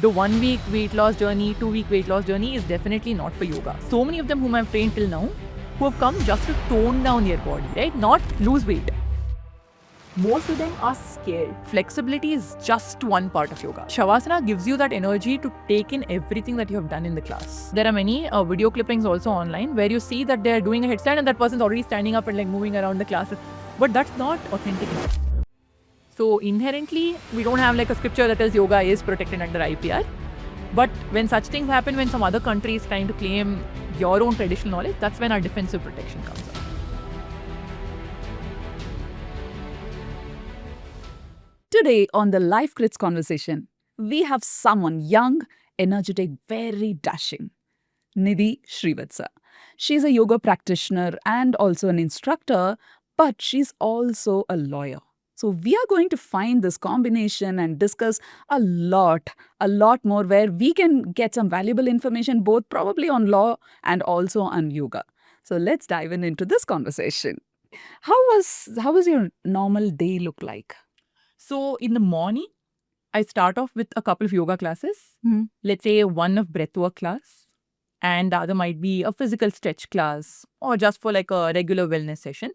the 1 week weight loss journey, 2 week weight loss journey is definitely not for yoga. So many of them whom I've trained till now who have come just to tone down their body, right? Not lose weight. Most of them are scared. Flexibility is just one part of yoga. Shavasana gives you that energy to take in everything that you have done in the class. There are many video clippings also online where you see that they're doing a headstand and that person's already standing up and like moving around the class. But that's not authentic enough. So inherently, we don't have like a scripture that tells yoga is protected under IPR. But when such things happen, when some other country is trying to claim your own traditional knowledge, that's when our defensive protection comes up. Today on the Life Crits Conversation, we have someone young, energetic, very dashing. Nidhi Srivatsa. She's a yoga practitioner and also an instructor, but she's also a lawyer. So we are going to find this combination and discuss a lot more where we can get some valuable information both probably on law and also on yoga. So let's dive into this conversation. How was your normal day look like? So in the morning, I start off with a couple of yoga classes. Let's say one of breathwork class and the other might be a physical stretch class or just for like a regular wellness session.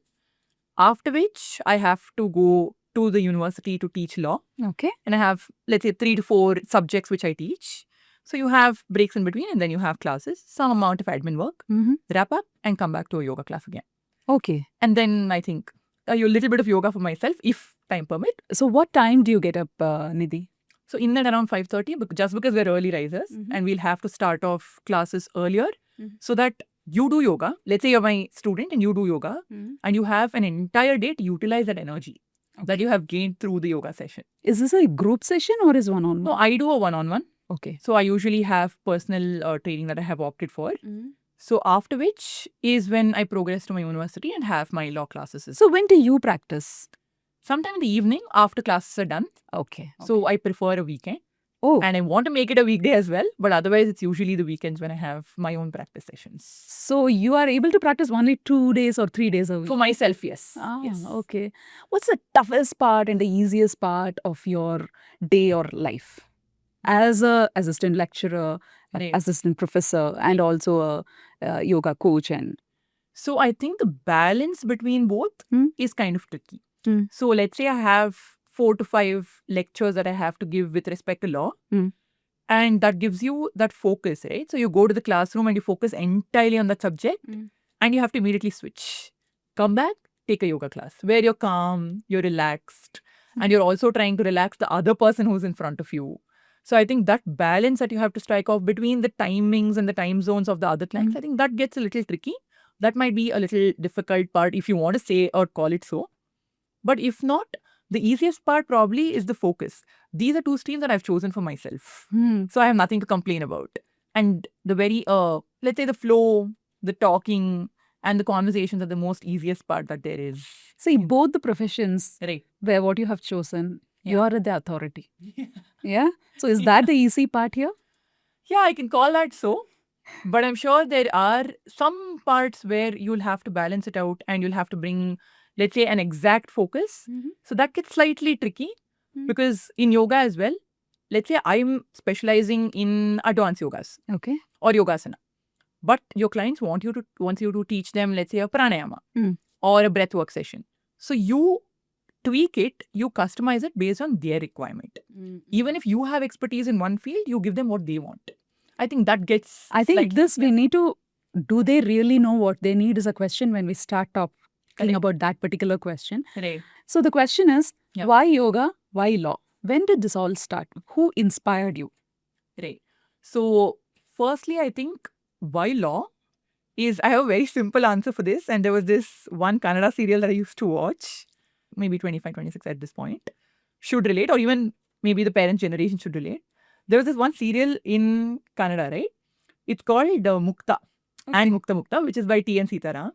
After which I have to go to the university to teach law. Okay. And I have, let's say, 3 to 4 subjects which I teach. So you have breaks in between and then you have classes, some amount of admin work, wrap up and come back to a yoga class again. Okay. And then I think a little bit of yoga for myself if time permit. So what time do you get up, Nidhi? So in and around 5:30, just because we're early risers and we'll have to start off classes earlier so that you do yoga. Let's say you're my student and you do yoga and you have an entire day to utilize that energy that you have gained through the yoga session. Is this a group session or is one-on-one? No, I do a one-on-one. Okay. So I usually have personal training that I have opted for. So after which is when I progress to my university and have my law classes. So when do you practice? Sometime in the evening after classes are done. Okay. So I prefer a weekend. Oh. And I want to make it a weekday as well. But otherwise, it's usually the weekends when I have my own practice sessions. So you are able to practice only 2 days or 3 days a week? For myself, yes. Yes. Okay. What's the toughest part and the easiest part of your day or life? As a assistant lecturer, assistant professor, and also a yoga coach. So I think the balance between both is kind of tricky. So let's say I have 4 to 5 lectures that I have to give with respect to law. And that gives you that focus, right? So you go to the classroom and you focus entirely on that subject and you have to immediately switch. Come back, take a yoga class where you're calm, you're relaxed, and you're also trying to relax the other person who's in front of you. So I think that balance that you have to strike off between the timings and the time zones of the other clients, I think that gets a little tricky. That might be a little difficult part if you want to say or call it so. But if not, the easiest part probably is the focus. These are 2 streams that I've chosen for myself. So I have nothing to complain about. And the very, let's say the flow, the talking and the conversations are the most easiest part that there is. See, both the professions Right. where what you have chosen, you are the authority. Yeah? So is that the easy part here? Yeah, I can call that so. But I'm sure there are some parts where you'll have to balance it out and you'll have to bring, let's say, an exact focus. So that gets slightly tricky because in yoga as well, let's say I'm specializing in advanced yogas. Okay. Or yogasana. But your clients want you to teach them, let's say, a pranayama or a breathwork session. So you tweak it, you customize it based on their requirement. Even if you have expertise in one field, you give them what they want. I think that gets... I think we need to... Do they really know what they need is a question when we start talking about that particular question. Right. So the question is, why yoga? Why law? When did this all start? Who inspired you? Right. So firstly, I think why law is... I have a very simple answer for this. And there was this one Kannada serial that I used to watch, maybe 25, 26 at this point, should relate, or even maybe the parent generation should relate. There was this one serial in Kannada, right? It's called Mukta and Mukta Mukta, which is by T.N. Sitaram.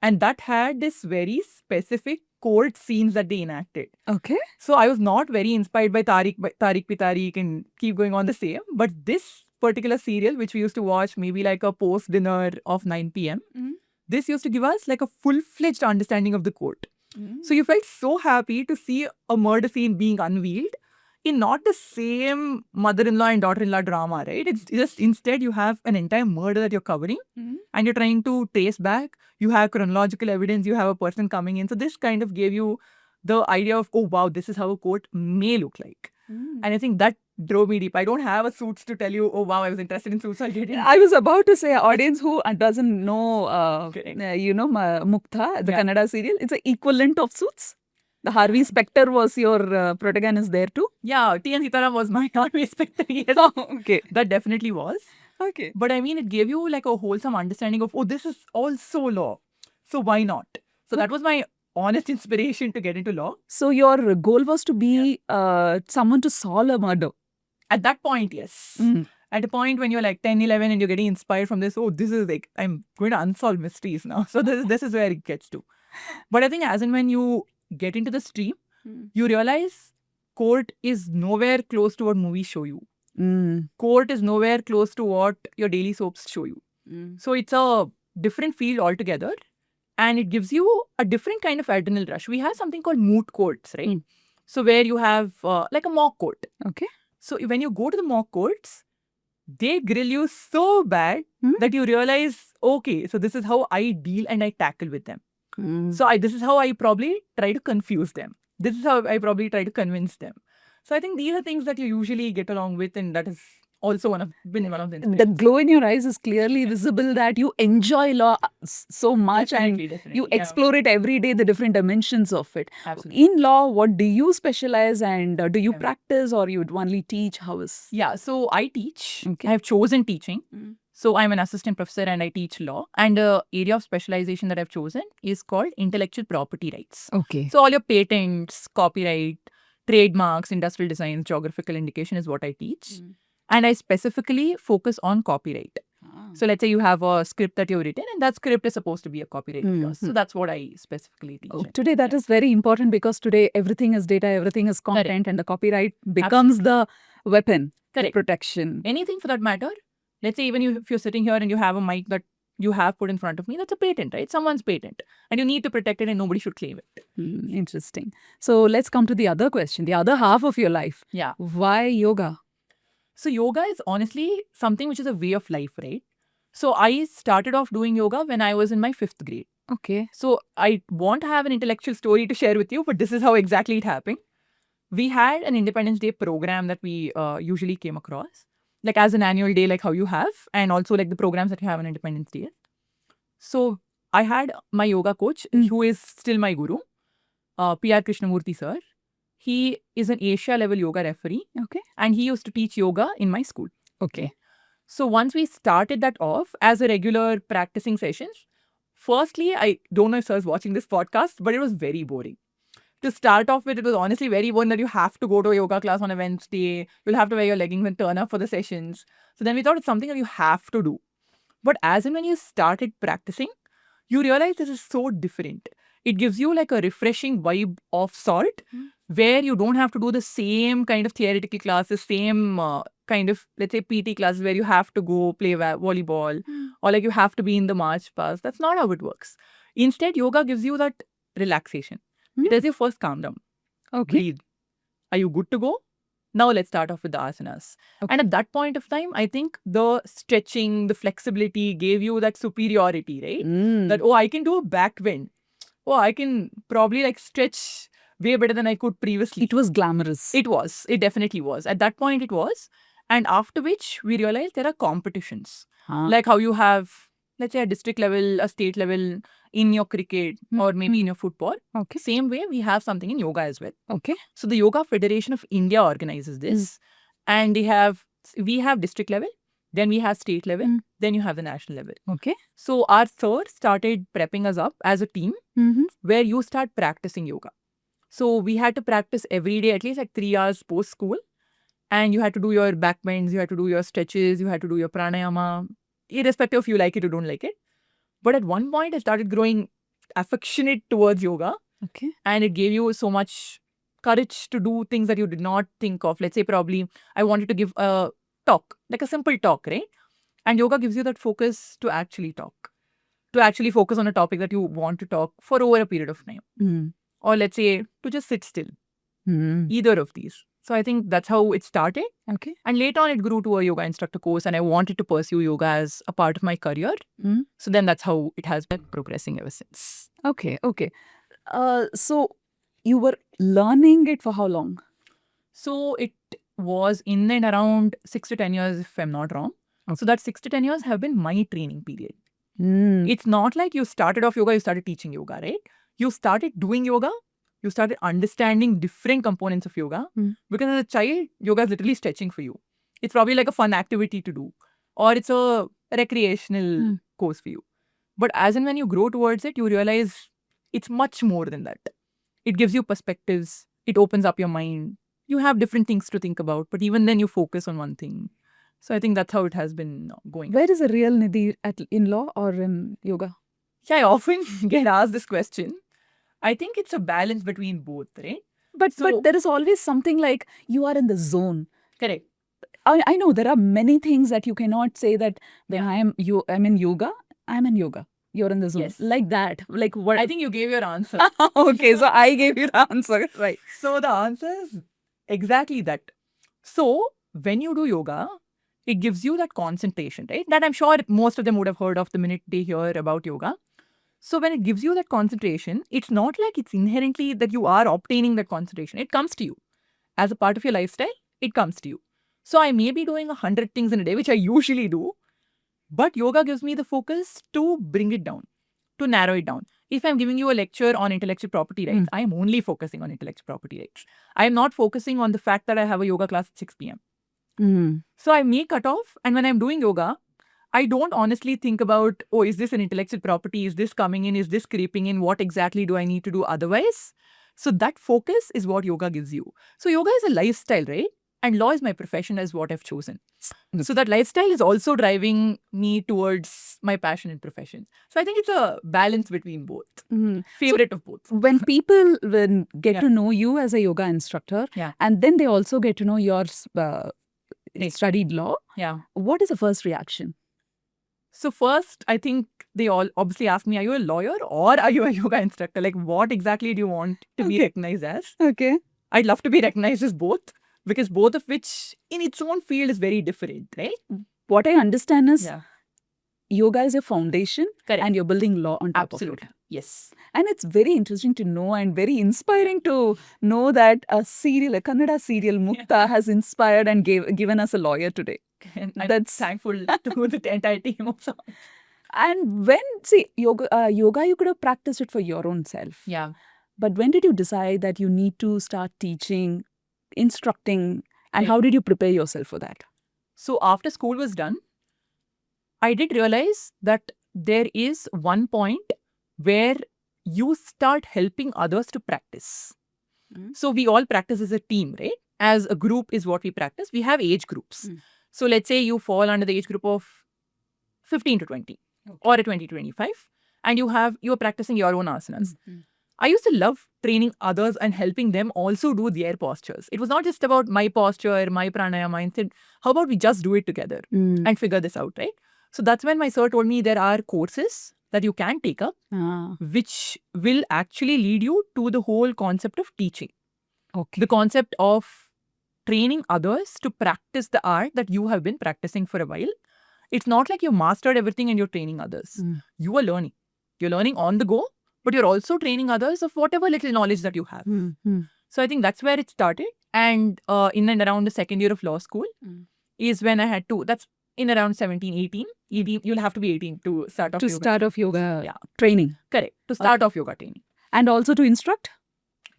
And that had this very specific court scenes that they enacted. Okay. So I was not very inspired by Tariq Pe Tariq and keep going on the same. But this particular serial, which we used to watch maybe like a post-dinner of 9 p.m., this used to give us like a full-fledged understanding of the court. So you felt so happy to see a murder scene being unveiled in not the same mother-in-law and daughter-in-law drama, right? It's just instead you have an entire murder that you're covering and you're trying to trace back. You have chronological evidence. You have a person coming in. So this kind of gave you the idea of, oh, wow, this is how a court may look like. And I think that drove me deep. I don't have a Suits to tell you, oh, wow, I was interested in Suits. I was about to say, audience who doesn't know, Mukta, the Kannada serial, it's an equivalent of Suits. The Harvey Specter was your protagonist there too? Yeah, T.N. Sitaram was my Harvey Specter. Yes. Oh, okay. That definitely was. Okay. But I mean, it gave you like a wholesome understanding of, oh, this is also law. So why not? So that was my honest inspiration to get into law. So your goal was to be someone to solve a murder? At that point, yes. At a point when you're like 10, 11 and you're getting inspired from this, oh, this is like, I'm going to unsolve mysteries now. So this is where it gets to. But I think as and when you get into the stream, you realize court is nowhere close to what movies show you. Court is nowhere close to what your daily soaps show you. So it's a different field altogether. And it gives you a different kind of adrenal rush. We have something called moot courts, right? So where you have like a mock court. Okay. So when you go to the mock courts, they grill you so bad that you realize, okay, so this is how I deal and I tackle with them. So this is how I probably try to confuse them. This is how I probably try to convince them. So I think these are things that you usually get along with, and that is also been one of the The glow in your eyes is clearly visible that you enjoy law so much definitely, you explore it every day, the different dimensions of it. Absolutely. In law, what do you specialize and do you practice or you only teach? How is? Yeah, so I teach. Okay. I have chosen teaching. So I'm an assistant professor and I teach law. And the area of specialization that I've chosen is called intellectual property rights. Okay. So all your patents, copyright, trademarks, industrial designs, geographical indication is what I teach. And I specifically focus on copyright. So let's say you have a script that you've written and that script is supposed to be a copyright. So that's what I specifically teach. Today that is very important because today everything is data, everything is content and the copyright becomes the weapon. Correct. Protection. Anything for that matter. Let's say even if you're sitting here and you have a mic that you have put in front of me, that's a patent, right? Someone's patent. And you need to protect it and nobody should claim it. Interesting. So let's come to the other question, the other half of your life. Yeah. Why yoga? So yoga is honestly something which is a way of life, right? So I started off doing yoga when I was in my 5th grade. Okay. So I want to have an intellectual story to share with you, but this is how exactly it happened. We had an Independence Day program that we usually came across, like as an annual day, like how you have, and also like the programs that you have on Independence Day. So I had my yoga coach, who is still my guru, P.R. Krishnamurthy sir. He is an Asia level yoga referee. Okay. And he used to teach yoga in my school. Okay. So once we started that off as a regular practicing sessions, firstly, I don't know if sir is watching this podcast, but it was very boring. To start off with, it was honestly very boring that you have to go to a yoga class on a Wednesday. You'll have to wear your leggings and turn up for the sessions. So then we thought it's something that you have to do. But as and when you started practicing, you realize this is so different. It gives you like a refreshing vibe of sort where you don't have to do the same kind of theoretical classes, same kind of, let's say, PT classes where you have to go play volleyball or like you have to be in the march past. That's not how it works. Instead, yoga gives you that relaxation. It does you first calm down. Okay. Breathe. Are you good to go? Now let's start off with the asanas. Okay. And at that point of time, I think the stretching, the flexibility gave you that superiority, right? That, oh, I can do a back bend. Oh, I can probably like stretch way better than I could previously. It was glamorous. It was. It definitely was. At that point, it was. And after which, we realized there are competitions. Like how you have, let's say, a district level, a state level in your cricket or maybe in your football. Okay. Same way, we have something in yoga as well. Okay. So the Yoga Federation of India organizes this. And we have district level, then we have state level, then you have the national level. Okay. So our sir started prepping us up as a team where you start practicing yoga. So we had to practice every day, at least like 3 hours post school. And you had to do your back bends, you had to do your stretches, you had to do your pranayama, irrespective of you like it or don't like it. But at one point, I started growing affectionate towards yoga. Okay. And it gave you so much courage to do things that you did not think of. Let's say probably I wanted to give a talk, like a simple talk, right? And yoga gives you that focus to actually talk, to actually focus on a topic that you want to talk for over a period of time. Or let's say to just sit still. Either of these. So I think that's how it started. Okay. And later on, it grew to a yoga instructor course, and I wanted to pursue yoga as a part of my career. So then that's how it has been progressing ever since. Okay. So you were learning it for how long? So it was in and around 6 to 10 years, if I'm not wrong. So that 6 to 10 years have been my training period. It's not like you started off yoga, you started teaching yoga, right? You started doing yoga, you started understanding different components of yoga. Because as a child, yoga is literally stretching for you. It's probably like a fun activity to do, or it's a recreational course for you. But as and when you grow towards it, you realize it's much more than that. It gives you perspectives, it opens up your mind. You have different things to think about, but even then you focus on one thing. So I think that's how it has been going. Where is the real Nidhi, in law or in yoga? Yeah, I often get asked this question. I think it's a balance between both, right? But there is always something like you are in the zone. Correct. I know there are many things that you cannot say that when I'm in yoga, I'm in yoga. You're in the zone. Yes. Like that. Like what? I think you gave your answer. Okay, so I gave you the answer. Right. So the answer is exactly that. So when you do yoga, it gives you that concentration, right? That I'm sure most of them would have heard of the minute they hear about yoga. So when it gives you that concentration, it's not like it's inherently that you are obtaining that concentration. It comes to you. As a part of your lifestyle, it comes to you. So I may be doing 100 things in a day, which I usually do, but yoga gives me the focus to bring it down, to narrow it down. If I'm giving you a lecture on intellectual property rights, I am only focusing on intellectual property rights. I am not focusing on the fact that I have a yoga class at 6 p.m. So I may cut off, and when I'm doing yoga, I don't honestly think about, oh, is this an intellectual property? Is this coming in? Is this creeping in? What exactly do I need to do otherwise? So that focus is what yoga gives you. So yoga is a lifestyle, right? And law is my profession, as what I've chosen. So that lifestyle is also driving me towards my passion and profession. So I think it's a balance between both. Favorite of both. When people get to know you as a yoga instructor, and then they also get to know your studied law, what is the first reaction? So first, I think they all obviously ask me, are you a lawyer or are you a yoga instructor? Like, what exactly do you want to be recognized as? Okay. I'd love to be recognized as both, because both of which in its own field is very different, right? What I understand is yoga is your foundation. Correct. And you're building law on top of it. Yes. And it's very interesting to know and very inspiring to know that a Kannada serial, Mukta, has inspired and given us a lawyer today. And I'm thankful to the entire team also. And when, yoga you could have practiced it for your own self. Yeah. But when did you decide that you need to start teaching, instructing, and how did you prepare yourself for that? So after school was done, I did realize that there is one point where you start helping others to practice. So we all practice as a team, right? As a group is what we practice. We have age groups. So let's say you fall under the age group of 15 to 20 or a 20 to 25, and you are practicing your own asanas. I used to love training others and helping them also do their postures. It was not just about my posture, my pranayama. Instead, how about we just do it together and figure this out, right? So that's when my sir told me there are courses that you can take up, which will actually lead you to the whole concept of teaching. Okay. The concept of training others to practice the art that you have been practicing for a while. It's not like you've mastered everything and you're training others. You are learning. You're learning on the go, but you're also training others of whatever little knowledge that you have. So I think that's where it started. And in and around the second year of law school is when I had to, that's in around 17, 18. You'll have to be 18 to start off yoga. To start off yoga training. Correct. To start off yoga training. And also to instruct?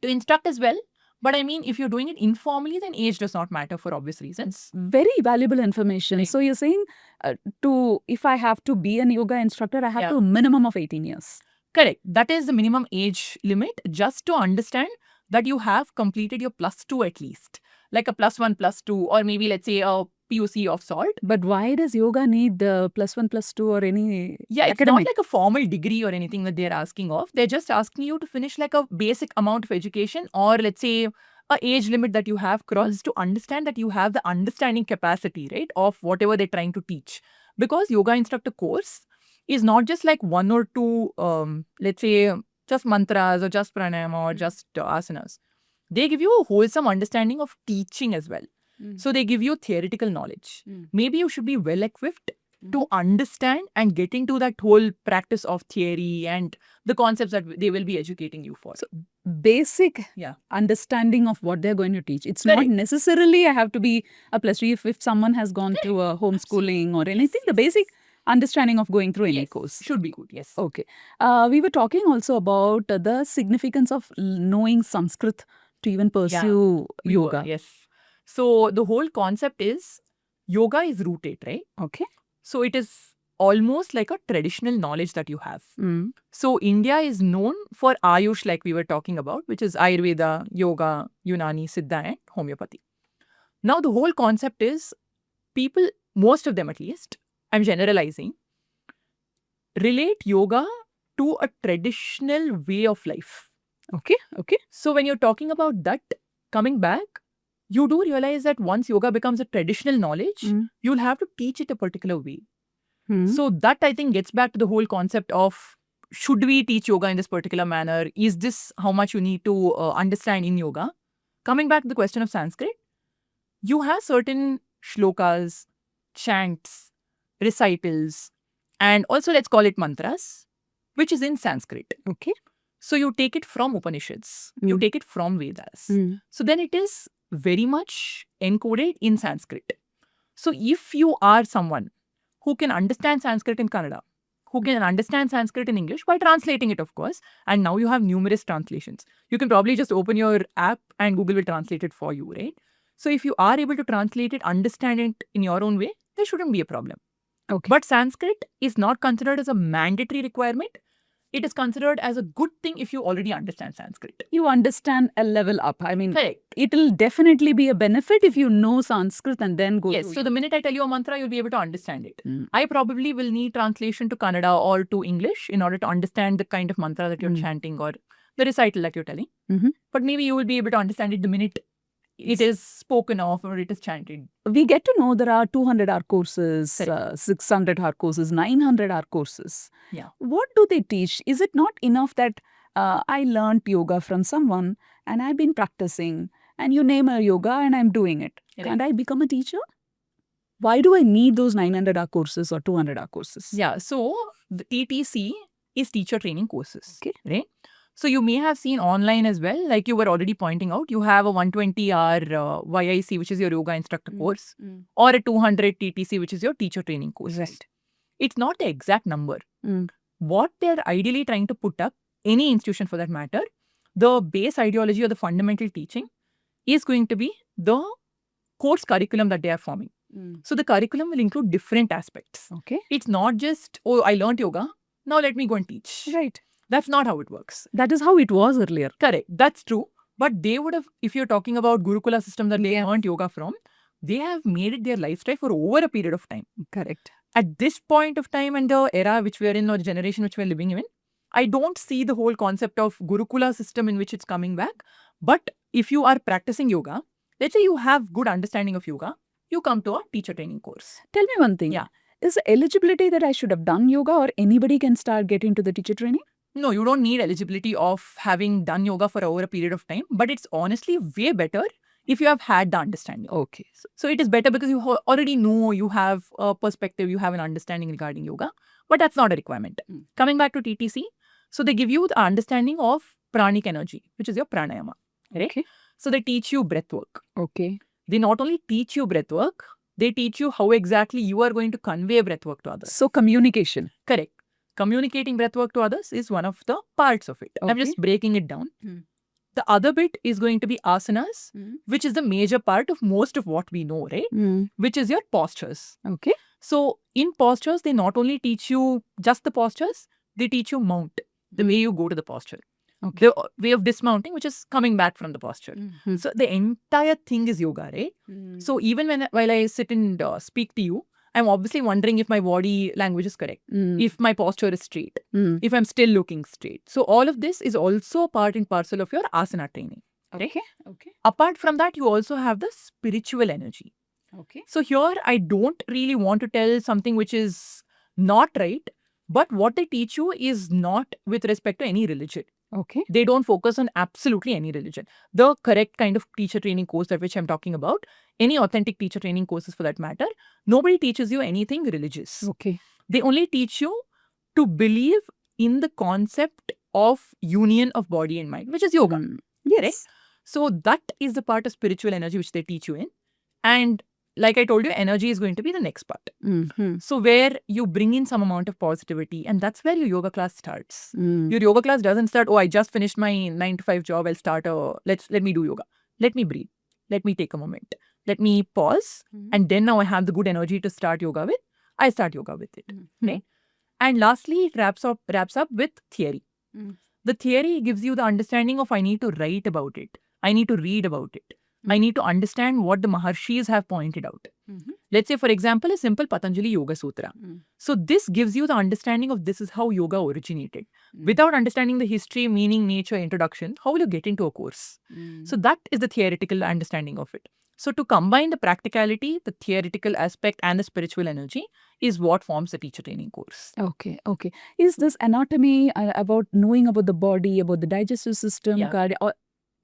To instruct as well. But I mean, if you're doing it informally, then age does not matter for obvious reasons. Very valuable information. Right. So you're saying if I have to be a yoga instructor, I have to a minimum of 18 years. Correct. That is the minimum age limit, just to understand that you have completed your +2 at least. Like a +1, +2, or maybe let's say a PUC of salt. But why does yoga need the +1, +2 or any it's academic? not like a formal degree or anything that they're asking of. They're just asking you to finish like a basic amount of education, or let's say a age limit that you have crossed, to understand that you have the understanding capacity, right, of whatever they're trying to teach. Because yoga instructor course is not just like one or two, let's say just mantras or just pranayama or just asanas. They give you a wholesome understanding of teaching as well. So they give you theoretical knowledge. Maybe you should be well equipped to understand and get into that whole practice of theory and the concepts that they will be educating you for. So basic understanding of what they're going to teach. It's not necessarily I have to be a plus 3 if someone has gone through a homeschooling or anything. The basic understanding of going through any course should be good. Yes. Okay. We were talking also about the significance of knowing Sanskrit to even pursue yoga. Yes. So the whole concept is yoga is rooted, right? Okay. So it is almost like a traditional knowledge that you have. So India is known for Ayush, like we were talking about, which is Ayurveda, Yoga, Unani, Siddha and homeopathy. Now the whole concept is people, most of them at least, I'm generalizing, relate yoga to a traditional way of life. Okay. So when you're talking about that, coming back, you do realize that once yoga becomes a traditional knowledge, you'll have to teach it a particular way. So that I think gets back to the whole concept of should we teach yoga in this particular manner? Is this how much you need to understand in yoga? Coming back to the question of Sanskrit, you have certain shlokas, chants, recitals, and also let's call it mantras, which is in Sanskrit. Okay. So you take it from Upanishads, you take it from Vedas. So then it is very much encoded in Sanskrit. So if you are someone who can understand Sanskrit in Kannada, who can understand Sanskrit in English by translating it, of course, and now you have numerous translations. You can probably just open your app and Google will translate it for you, right? So if you are able to translate it, understand it in your own way, there shouldn't be a problem. Okay. But Sanskrit is not considered as a mandatory requirement. It is considered as a good thing if you already understand Sanskrit. You understand a level up. I mean, correct. It'll definitely be a benefit if you know Sanskrit and then go Yes, so the minute I tell you a mantra, you'll be able to understand it. I probably will need translation to Kannada or to English in order to understand the kind of mantra that you're chanting or the recital that you're telling. But maybe you will be able to understand it the minute it is spoken of or it is chanted. We get to know there are 200-hour courses, 600-hour courses, 900-hour courses. Yeah. What do they teach? Is it not enough that I learned yoga from someone and I've been practicing and you name a yoga and I'm doing it? Can't I become a teacher? Why do I need those 900-hour courses or 200-hour courses? Yeah, so the TTC is teacher training courses, okay, right? So you may have seen online as well, like you were already pointing out, you have a 120-hour YIC, which is your yoga instructor course, or a 200 TTC, which is your teacher training course. Right. It's not the exact number. What they're ideally trying to put up, any institution for that matter, the base ideology or the fundamental teaching is going to be the course curriculum that they are forming. So the curriculum will include different aspects. Okay. It's not just, oh, I learned yoga, now let me go and teach. Right. That's not how it works. That is how it was earlier. Correct. That's true. But they would have, if you're talking about Gurukula system that they learned yoga from, they have made it their lifestyle for over a period of time. Correct. At this point of time and the era which we are in or the generation which we're living in, I don't see the whole concept of Gurukula system in which it's coming back. But if you are practicing yoga, let's say you have good understanding of yoga, you come to a teacher training course. Tell me one thing. Yeah. Is the eligibility that I should have done yoga or anybody can start getting to the teacher training? No, you don't need eligibility of having done yoga for over a period of time. But it's honestly way better if you have had the understanding. Okay. So it is better because you already know, you have a perspective, you have an understanding regarding yoga. But that's not a requirement. Coming back to TTC, so they give you the understanding of pranic energy, which is your pranayama. Right? Okay. So they teach you breath work. Okay. They not only teach you breath work, they teach you how exactly you are going to convey breath work to others. So communication. Correct. Communicating breath work to others is one of the parts of it. Okay. I'm just breaking it down. The other bit is going to be asanas, which is the major part of most of what we know, right? Which is your postures. Okay. So in postures, they not only teach you just the postures, they teach you mount, the way you go to the posture. Okay. The way of dismounting, which is coming back from the posture. So the entire thing is yoga, right? So even while I sit and speak to you, I'm obviously wondering if my body language is correct, if my posture is straight, if I'm still looking straight. So all of this is also part and parcel of your asana training. Right? Okay. Apart from that, you also have the spiritual energy. Okay. So here, I don't really want to tell something which is not right, but what they teach you is not with respect to any religion. Okay. They don't focus on absolutely any religion. The correct kind of teacher training course that which I'm talking about, any authentic teacher training courses for that matter, nobody teaches you anything religious. Okay. They only teach you to believe in the concept of union of body and mind, which is yoga. Yes. Right? So that is the part of spiritual energy which they teach you in. And like I told you, energy is going to be the next part. So where you bring in some amount of positivity, and that's where your yoga class starts. Your yoga class doesn't start, oh, I just finished my 9 to 5 job, I'll start let me do yoga. Let me breathe. Let me take a moment. Let me pause. And then now I have the good energy to start yoga with. I start yoga with it. Right? And lastly, it wraps up with theory. The theory gives you the understanding of I need to write about it. I need to read about it. I need to understand what the Maharshis have pointed out. Let's say, for example, a simple Patanjali Yoga Sutra. So this gives you the understanding of this is how yoga originated. Without understanding the history, meaning, nature, introduction, how will you get into a course? So that is the theoretical understanding of it. So to combine the practicality, the theoretical aspect and the spiritual energy is what forms the teacher training course. Okay. Is this anatomy about knowing about the body, about the digestive system, or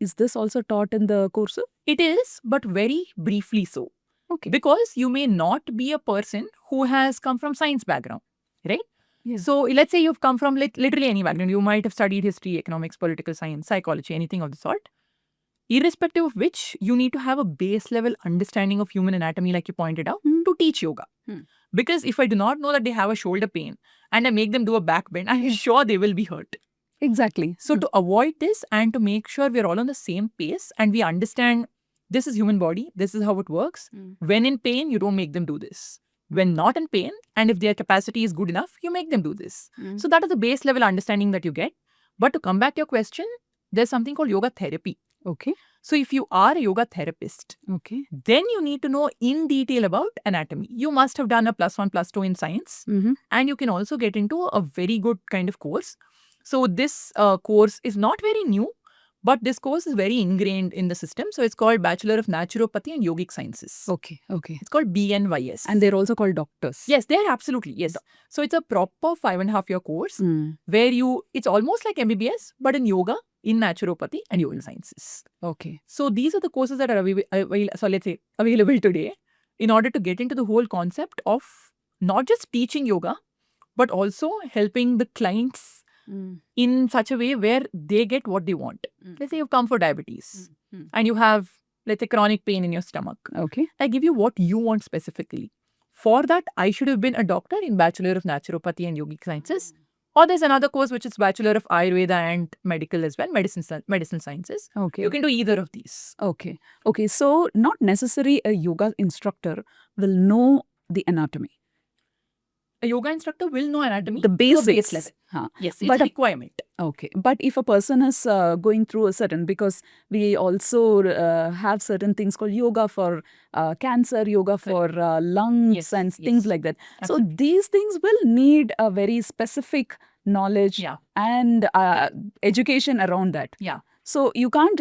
is this also taught in the course? It is, but very briefly so. Okay. Because you may not be a person who has come from science background, right? Yeah. So let's say you've come from literally any background. You might have studied history, economics, political science, psychology, anything of the sort. Irrespective of which, you need to have a base level understanding of human anatomy, like you pointed out, to teach yoga. Because if I do not know that they have a shoulder pain and I make them do a back bend, I'm sure they will be hurt. Exactly. So to avoid this and to make sure we're all on the same pace and we understand this is human body, this is how it works. When in pain, you don't make them do this. When not in pain, and if their capacity is good enough, you make them do this. So that is the base level understanding that you get. But to come back to your question, there's something called yoga therapy. Okay. So if you are a yoga therapist, then you need to know in detail about anatomy. You must have done a +1, +2 in science. And you can also get into a very good kind of course. So this course is not very new, but this course is very ingrained in the system. So it's called Bachelor of Naturopathy and Yogic Sciences. Okay. It's called BNYS. And they're also called doctors. Yes, they're absolutely. Yes. So it's a proper 5.5-year course where it's almost like MBBS, but in yoga, in naturopathy and yogic sciences. Okay. So these are the courses that are available today in order to get into the whole concept of not just teaching yoga, but also helping the clients in such a way where they get what they want. Let's say you've come for diabetes and you have, let's say, chronic pain in your stomach. Okay. I give you what you want specifically. For that, I should have been a doctor in Bachelor of Naturopathy and Yogic Sciences. Or there's another course which is Bachelor of Ayurveda and Medical as well, Medicinal Sciences. Okay. You can do either of these. Okay. So not necessarily a yoga instructor will know the anatomy. A yoga instructor will know anatomy. The basics. Base level. Yes, it's a requirement. Okay. But if a person is going through a certain, because we also have certain things called yoga for cancer, yoga for lungs and things like that. Absolutely. So these things will need a very specific knowledge and education around that. Yeah. So you can't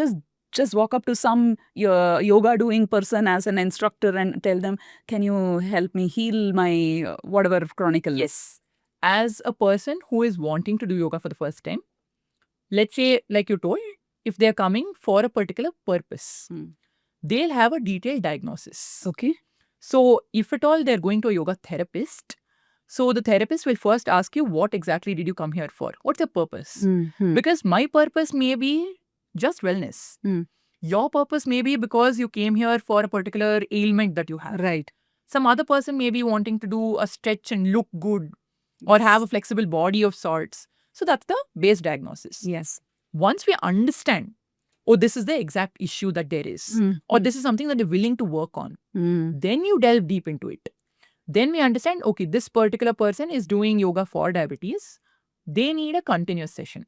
just walk up to some yoga doing person as an instructor and tell them, can you help me heal my whatever chronic illness? Yes. As a person who is wanting to do yoga for the first time, let's say, like you told, if they're coming for a particular purpose, they'll have a detailed diagnosis. Okay. So if at all they're going to a yoga therapist, so the therapist will first ask you, what exactly did you come here for? What's your purpose? Because my purpose may be just wellness. Your purpose may be because you came here for a particular ailment that you have. Right. Some other person may be wanting to do a stretch and look good or have a flexible body of sorts. So that's the base diagnosis. Yes. Once we understand, oh, this is the exact issue that there is, or this is something that they're willing to work on, then you delve deep into it. Then we understand, okay, this particular person is doing yoga for diabetes. They need a continuous session.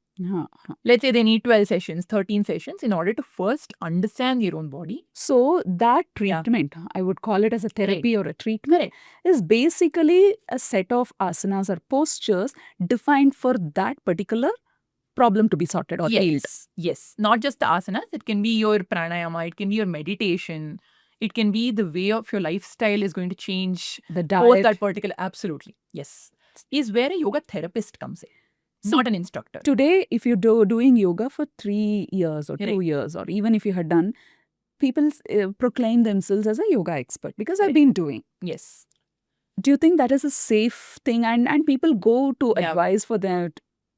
Let's say they need 12 sessions, 13 sessions in order to first understand their own body. So that treatment, I would call it as a therapy or a treatment, is basically a set of asanas or postures defined for that particular problem to be sorted or healed. Yes. Not just the asanas. It can be your pranayama. It can be your meditation. It can be the way of your lifestyle is going to change. The diet. That particular, absolutely. Yes. Is where a yoga therapist comes in. not an instructor. Today, if you're doing yoga for 3 years or 2 Correct. years, or even if you had done, people proclaim themselves as a yoga expert because I've Correct. been doing. Yes. Do you think that is a safe thing? And people go to Yeah. advice for them.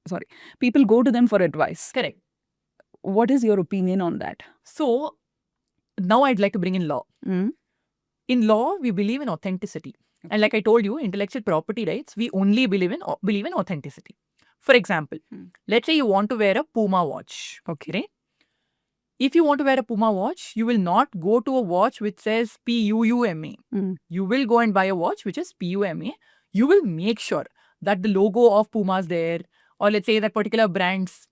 Sorry, people go to them for advice. Correct. What is your opinion on that? So now I'd like to bring in law. Mm. In law, we believe in authenticity. And like I told you, intellectual property rights, we only believe in authenticity. For example, let's say you want to wear a Puma watch. Okay. Right? If you want to wear a Puma watch, you will not go to a watch which says PUUMA. You will go and buy a watch which is PUMA. You will make sure that the logo of Puma is there, or let's say that particular brand's,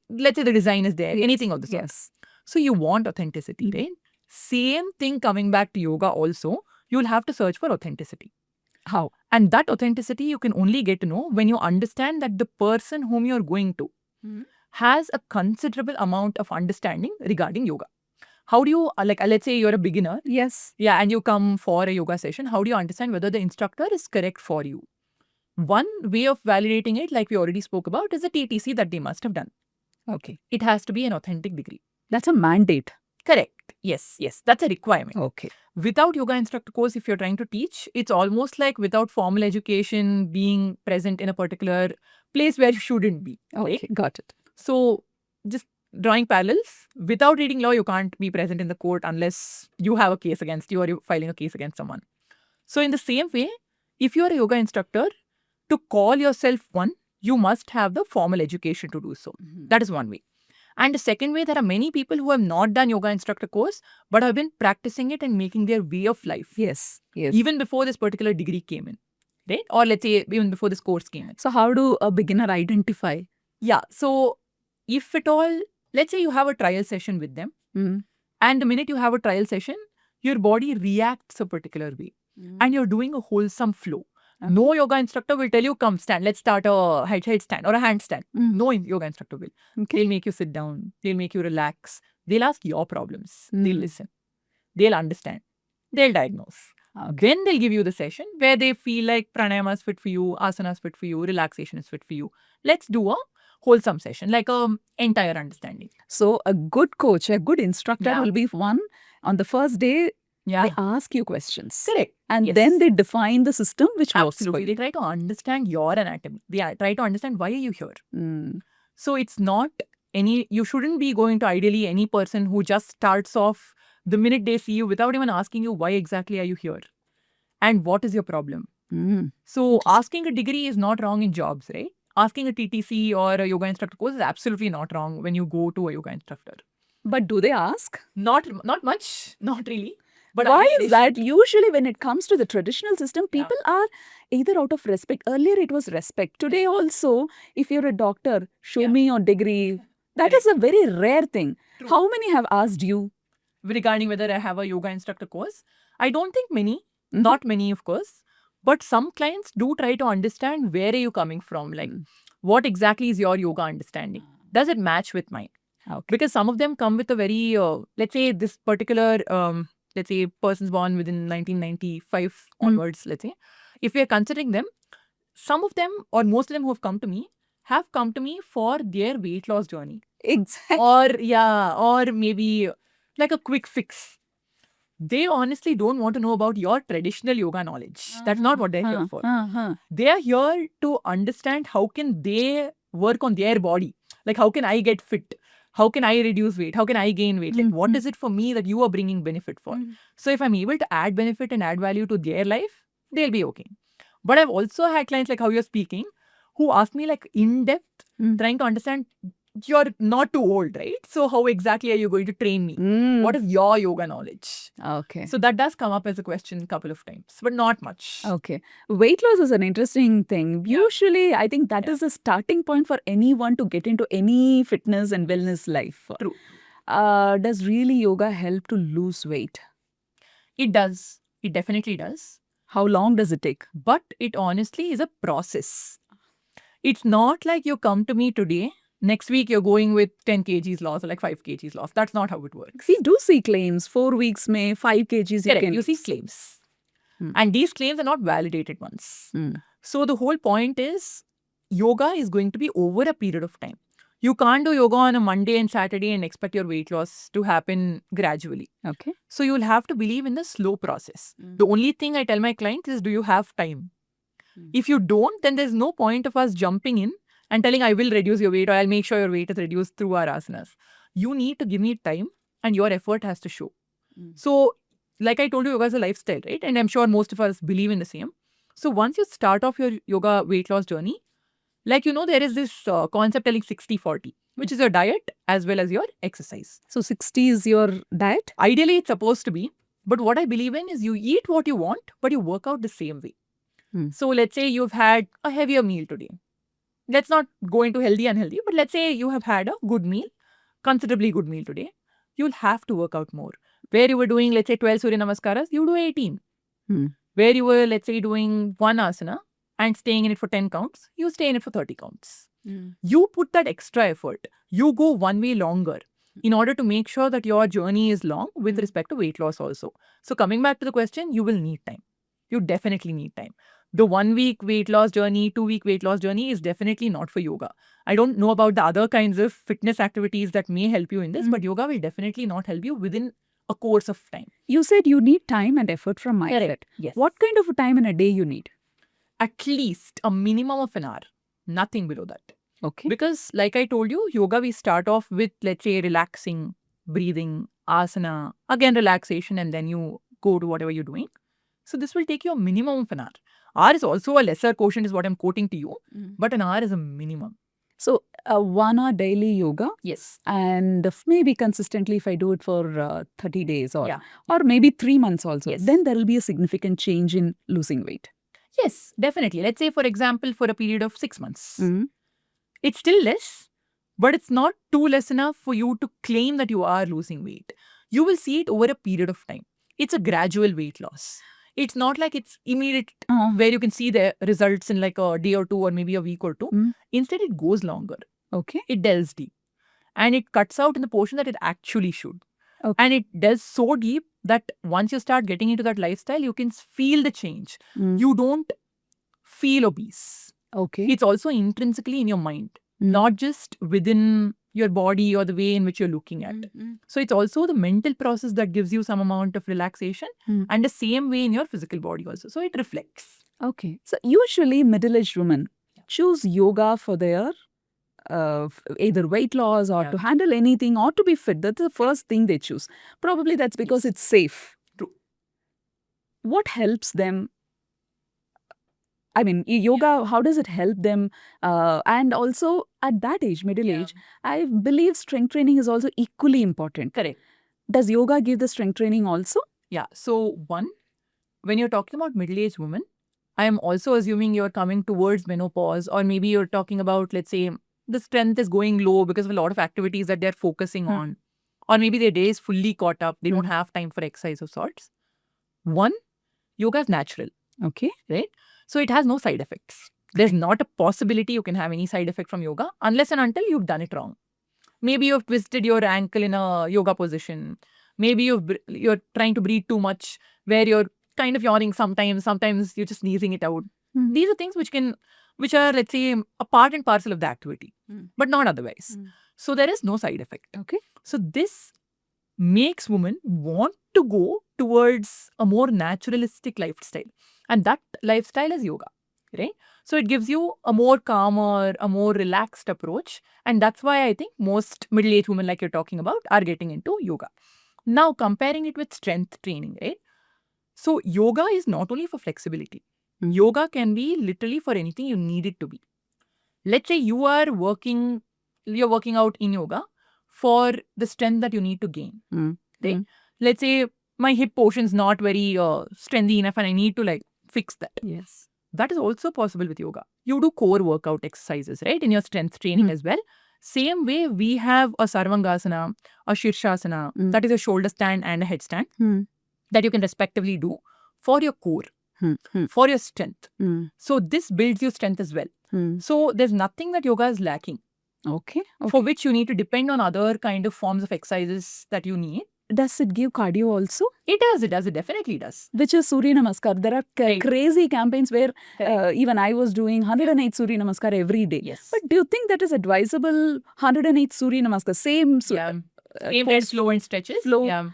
let's say the design is there, anything of the sort. Yes. So you want authenticity, right? Same thing coming back to yoga also, you'll have to search for authenticity. How? And that authenticity you can only get to know when you understand that the person whom you're going to has a considerable amount of understanding regarding yoga. How do you, let's say you're a beginner. Yes. Yeah, and you come for a yoga session. How do you understand whether the instructor is correct for you? One way of validating it, like we already spoke about, is a TTC that they must have done. Okay. It has to be an authentic degree. That's a mandate. Correct. Yes. That's a requirement. Okay. Without yoga instructor course, if you're trying to teach, it's almost like without formal education being present in a particular place where you shouldn't be. Okay, right? got it. So just drawing parallels, without reading law, you can't be present in the court unless you have a case against you or you're filing a case against someone. So in the same way, if you're a yoga instructor, to call yourself one, you must have the formal education to do so. That is one way. And the second way, there are many people who have not done yoga instructor course, but have been practicing it and making their way of life. Yes. Even before this particular degree came in, right? Or let's say even before this course came in. So how do a beginner identify? Yeah. So if at all, let's say you have a trial session with them, and the minute you have a trial session, your body reacts a particular way, and you're doing a wholesome flow. No yoga instructor will tell you, come stand, let's start a headstand or a handstand. No yoga instructor will. Okay. They'll make you sit down. They'll make you relax. They'll ask your problems. They'll listen. They'll understand. They'll diagnose. Then they'll give you the session where they feel like pranayama is fit for you, asana is fit for you, relaxation is fit for you. Let's do a wholesome session, like entire understanding. So a good coach, a good instructor will be one. On the first day, they ask you questions. Correct. And then they define the system which works for you. They try to understand your anatomy. They try to understand why are you here. So it's not you shouldn't be going to ideally any person who just starts off the minute they see you without even asking you why exactly are you here and what is your problem. So asking a degree is not wrong in jobs, right? Asking a TTC or a yoga instructor course is absolutely not wrong when you go to a yoga instructor. But do they ask? Not much, not really. But why is that? Usually when it comes to the traditional system, people are either out of respect. Earlier it was respect. Today also, if you're a doctor, show me your degree. That is a very rare thing. True. How many have asked you? Regarding whether I have a yoga instructor course? I don't think many. Not many, of course. But some clients do try to understand where are you coming from. Like, what exactly is your yoga understanding? Does it match with mine? Okay. Because some of them come with a very, let's say this particular... let's say person's born within 1995 onwards, let's say. If we are considering them, some of them or most of them who have come to me have come to me for their weight loss journey. Exactly. Or maybe like a quick fix. They honestly don't want to know about your traditional yoga knowledge. That's not what they're here for. They are here to understand how can they work on their body. Like how can I get fit? How can I reduce weight? How can I gain weight? Like, what is it for me that you are bringing benefit for? So if I'm able to add benefit and add value to their life, they'll be okay. But I've also had clients like how you're speaking who ask me like in depth, trying to understand you're not too old, right? So how exactly are you going to train me? What is your yoga knowledge? Okay. So that does come up as a question a couple of times, but not much. Okay. Weight loss is an interesting thing. Usually, I think that is the starting point for anyone to get into any fitness and wellness life. True. Does really yoga help to lose weight? It does. It definitely does. How long does it take? But it honestly is a process. It's not like you come to me today, next week you're going with 10 kgs loss or like 5 kgs loss. That's not how it works. We do see claims, 4 weeks may 5 kgs. Correct. You see claims. And these claims are not validated ones. So the whole point is, yoga is going to be over a period of time. You can't do yoga on a Monday and Saturday and expect your weight loss to happen gradually. Okay. So you'll have to believe in the slow process. The only thing I tell my clients is, do you have time? If you don't, then there's no point of us jumping in and telling, I will reduce your weight or I'll make sure your weight is reduced through our asanas. You need to give me time and your effort has to show. So, like I told you, yoga is a lifestyle, right? And I'm sure most of us believe in the same. So once you start off your yoga weight loss journey, like, there is this concept telling 60-40, which is your diet as well as your exercise. So 60 is your diet? Ideally, it's supposed to be. But what I believe in is you eat what you want, but you work out the same way. So let's say you've had a heavier meal today. Let's not go into healthy, unhealthy, but let's say you have had a good meal, considerably good meal today. You'll have to work out more. Where you were doing, let's say, 12 Surya Namaskaras, you do 18. Where you were, let's say, doing one asana and staying in it for 10 counts, you stay in it for 30 counts. You put that extra effort. You go one way longer in order to make sure that your journey is long with respect to weight loss also. So coming back to the question, you will need time. You definitely need time. The 1 week weight loss journey, 2 week weight loss journey is definitely not for yoga. I don't know about the other kinds of fitness activities that may help you in this, but yoga will definitely not help you within a course of time. You said you need time and effort from my side. Yes. What kind of a time in a day you need? At least a minimum of an hour. Nothing below that. Okay. Because like I told you, yoga we start off with, let's say, relaxing, breathing, asana, again relaxation, and then you go to whatever you're doing. So this will take you a minimum of an hour. Hour is also a lesser quotient is what I'm quoting to you, but an hour is a minimum. So 1 hour daily yoga? Yes. And maybe consistently if I do it for 30 days or maybe 3 months also, Yes. then there will be a significant change in losing weight. Yes, definitely. Let's say, for example, for a period of 6 months. It's still less, but it's not too less enough for you to claim that you are losing weight. You will see it over a period of time. It's a gradual weight loss. It's not like it's immediate where you can see the results in like a day or two or maybe a week or two. Instead, it goes longer. Okay. It delves deep. And it cuts out in the portion that it actually should. Okay. And it delves so deep that once you start getting into that lifestyle, you can feel the change. You don't feel obese. Okay. It's also intrinsically in your mind, not just within your body or the way in which you're looking at. So it's also the mental process that gives you some amount of relaxation and the same way in your physical body also. So it reflects. Okay. So usually middle-aged women choose yoga for their either weight loss or to handle anything or to be fit. That's the first thing they choose. Probably that's because it's safe. True. What helps them? I mean, yoga, how does it help them? And also at that age, middle age, I believe strength training is also equally important. Correct. Does yoga give the strength training also? Yeah. So one, when you're talking about middle-aged women, I am also assuming you're coming towards menopause, or maybe you're talking about, let's say, the strength is going low because of a lot of activities that they're focusing on. Or maybe their day is fully caught up. They don't have time for exercise of sorts. One, yoga is natural. Okay. Right? So it has no side effects. There's not a possibility you can have any side effect from yoga unless and until you've done it wrong. Maybe you've twisted your ankle in a yoga position. Maybe you're trying to breathe too much where you're kind of yawning sometimes you're just sneezing it out. These are things which are, let's say, a part and parcel of the activity, but not otherwise. So there is no side effect. Okay. So this makes women want to go towards a more naturalistic lifestyle. And that lifestyle is yoga, right? So it gives you a more calmer, a more relaxed approach. And that's why I think most middle-aged women like you're talking about are getting into yoga. Now, comparing it with strength training, right? So yoga is not only for flexibility. Yoga can be literally for anything you need it to be. Let's say you're working out in yoga for the strength that you need to gain. Right? Let's say my hip portion is not very strengthy enough and I need to fix that. Yes. That is also possible with yoga. You do core workout exercises, right? In your strength training as well. Same way we have a Sarvangasana, a Shirshasana, that is a shoulder stand and a headstand that you can respectively do for your core, for your strength. So this builds your strength as well. So there's nothing that yoga is lacking. Okay. For which you need to depend on other kind of forms of exercises that you need. does it give cardio also? It does, it definitely does. Which is Surya Namaskar. There are Right. crazy campaigns where Correct. even I was doing 108 Surya Namaskar every day. Yes. But do you think that is advisable? 108 Surya Namaskar, same Yeah. Same kind of flow and stretches. flow. Yeah.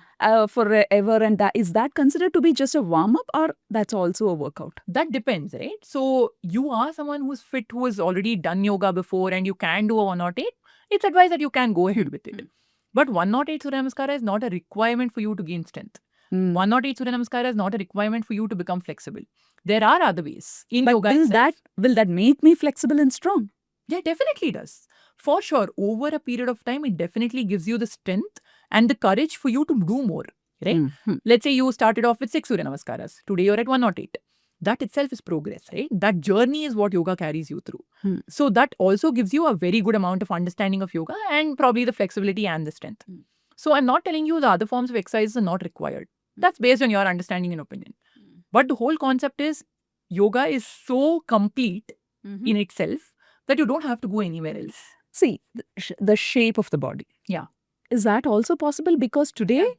Forever, and that is that considered to be just a warm up, or that's also a workout? That depends, right? So you are someone who's fit, who has already done yoga before, and you can do a 108. It's advised that you can go ahead with it. But 108 Surya Namaskara is not a requirement for you to gain strength. 108 Surya Namaskara is not a requirement for you to become flexible. There are other ways in But yoga. will that make me flexible and strong? Yeah, definitely does. For sure, over a period of time, it definitely gives you the strength and the courage for you to do more, right? Let's say you started off with 6 Surya Namaskaras. Today you're at 108. That itself is progress, right? That journey is what yoga carries you through. So that also gives you a very good amount of understanding of yoga and probably the flexibility and the strength. So I'm not telling you the other forms of exercise are not required. That's based on your understanding and opinion. But the whole concept is yoga is so complete in itself that you don't have to go anywhere else. See, the shape of the body. Yeah. Is that also possible? Because today,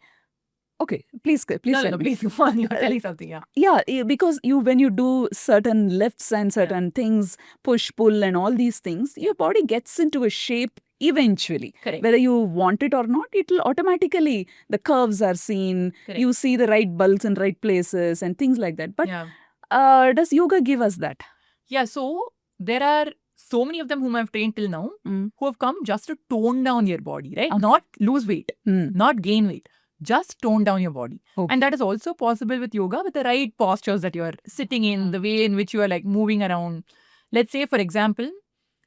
okay, please No, tell me. please, you're telling something, yeah. Yeah, because when you do certain lifts and certain things, push, pull and all these things, your body gets into a shape eventually. Correct. Whether you want it or not, it will automatically, the curves are seen, Correct. you see the right bulks in right places and things like that. But yeah. Does yoga give us that? Yeah, so there are so many of them whom I've trained till now who have come just to tone down your body, right? Not lose weight, not gain weight, just tone down your body. Okay. And that is also possible with yoga with the right postures that you are sitting in, the way in which you are like moving around. Let's say, for example,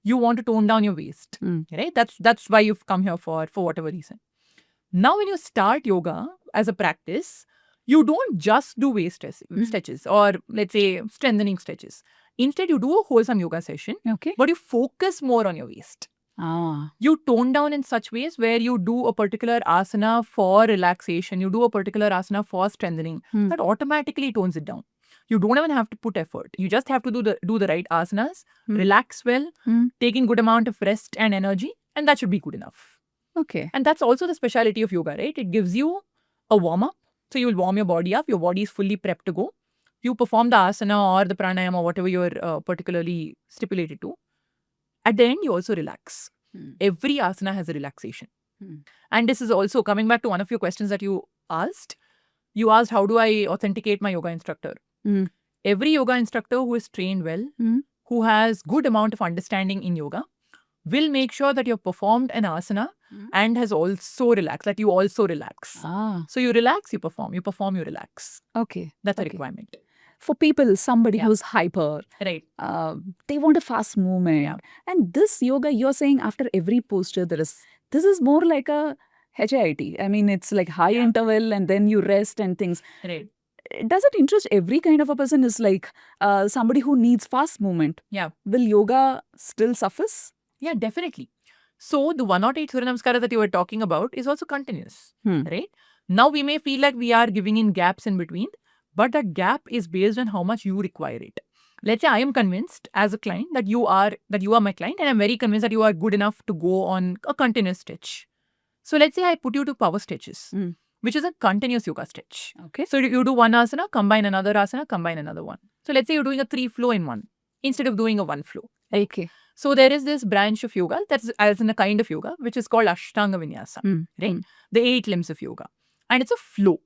you want to tone down your waist, right? That's why you've come here for whatever reason. Now, when you start yoga as a practice, you don't just do waist stretches or let's say strengthening stretches. Instead, you do a wholesome yoga session, but you focus more on your waist. You tone down in such ways where you do a particular asana for relaxation, you do a particular asana for strengthening. That automatically tones it down. You don't even have to put effort. You just have to do the right asanas, relax well, take in good amount of rest and energy, and that should be good enough. Okay. And that's also the speciality of yoga, right? It gives you a warm-up. So you will warm your body up. Your body is fully prepped to go. You perform the asana or the pranayama or whatever you're particularly stipulated to. At the end, you also relax. Every asana has a relaxation. And this is also coming back to one of your questions that you asked. You asked, how do I authenticate my yoga instructor? Every yoga instructor who is trained well, who has good amount of understanding in yoga, will make sure that you've performed an asana and has also relaxed, that you also relax. So you relax, you perform, you relax. Okay. That's a requirement. For people, somebody who's hyper, right? They want a fast movement. And this yoga, you're saying after every posture, this is more like a HIIT. I mean, it's like high interval and then you rest and things. Right. Does it interest every kind of a person? Is like somebody who needs fast movement. Yeah. Will yoga still suffice? Yeah, definitely. So the 108 Surya Namaskara that you were talking about is also continuous, right? Now we may feel like we are giving in gaps in between, but that gap is based on how much you require it. Let's say I am convinced as a client that you are my client, and I'm very convinced that you are good enough to go on a continuous stretch. So let's say I put you to power stretches, which is a continuous yoga stretch. Okay. So you do one asana, combine another asana, combine another one. So let's say you're doing a 3 flow in one instead of doing a 1 flow. Okay. So there is this branch of yoga that's as in a kind of yoga which is called Ashtanga Vinyasa, right? The 8 limbs of yoga, and it's a flow.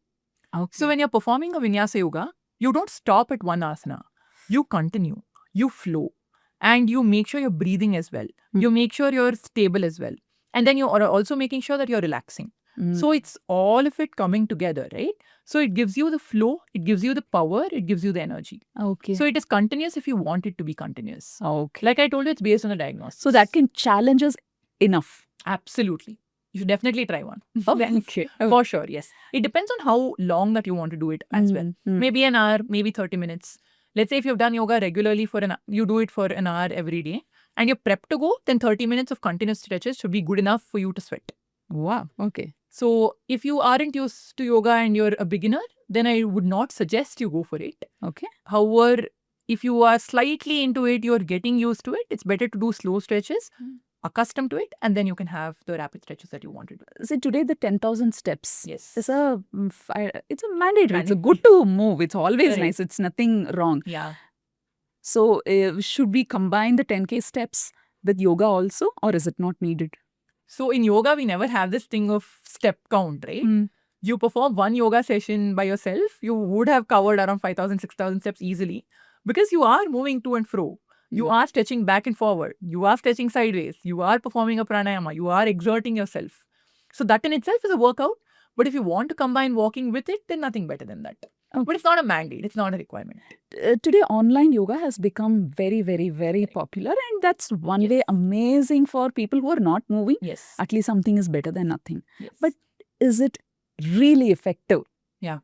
Okay. So when you're performing a Vinyasa yoga, you don't stop at one asana. You continue, you flow, and you make sure you're breathing as well. You make sure you're stable as well. And then you are also making sure that you're relaxing. So it's all of it coming together, right? So it gives you the flow, it gives you the power, it gives you the energy. Okay. So it is continuous if you want it to be continuous. Okay. Like I told you, it's based on the diagnosis. So that can challenge us enough. Absolutely. You should definitely try one. Okay. For sure, yes. It depends on how long that you want to do it as well. Maybe an hour, maybe 30 minutes. Let's say if you've done yoga regularly you do it for an hour every day and you're prepped to go, then 30 minutes of continuous stretches should be good enough for you to sweat. Wow. Okay. So if you aren't used to yoga and you're a beginner, then I would not suggest you go for it. Okay. However, if you are slightly into it, you're getting used to it, it's better to do slow stretches accustomed to it, and then you can have the rapid stretches that you want to do. So today the 10,000 steps Yes. is it's a mandatory. It's a Mandatory. good to move. It's always Correct. nice. It's nothing wrong. Yeah. So should we combine the 10K steps with yoga also, or is it not needed? So in yoga, we never have this thing of step count, right? You perform one yoga session by yourself, you would have covered around 5,000, 6,000 steps easily because you are moving to and fro. You are stretching back and forward. You are stretching sideways. You are performing a pranayama. You are exerting yourself. So that in itself is a workout. But if you want to combine walking with it, then nothing better than that. Okay. But it's not a mandate. It's not a requirement. Today, online yoga has become very, very, very popular. And that's one way amazing for people who are not moving. Yes. At least something is better than nothing. Yes. But is it really effective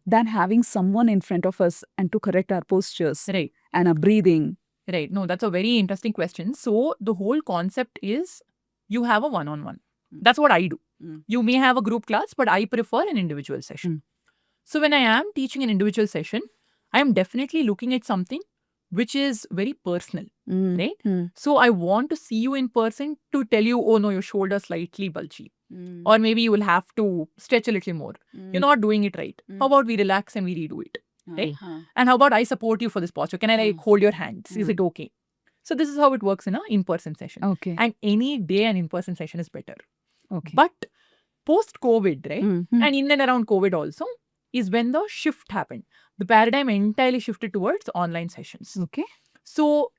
than having someone in front of us and to correct our postures Right. and our breathing? Right. No, that's a very interesting question. So the whole concept is you have a one-on-one. That's what I do. You may have a group class, but I prefer an individual session. So when I am teaching an individual session, I am definitely looking at something which is very personal, right? So I want to see you in person to tell you, oh no, your shoulder slightly bulgy. Or maybe you will have to stretch a little more. You're not doing it right. How about we relax and we redo it? Right? And how about I support you for this posture? Can I hold your hands? Is it okay? So this is how it works in an in-person session. Okay. And any day an in-person session is better. Okay. But post-COVID, right? And in and around COVID also, is when the shift happened. The paradigm entirely shifted towards online sessions. Okay. So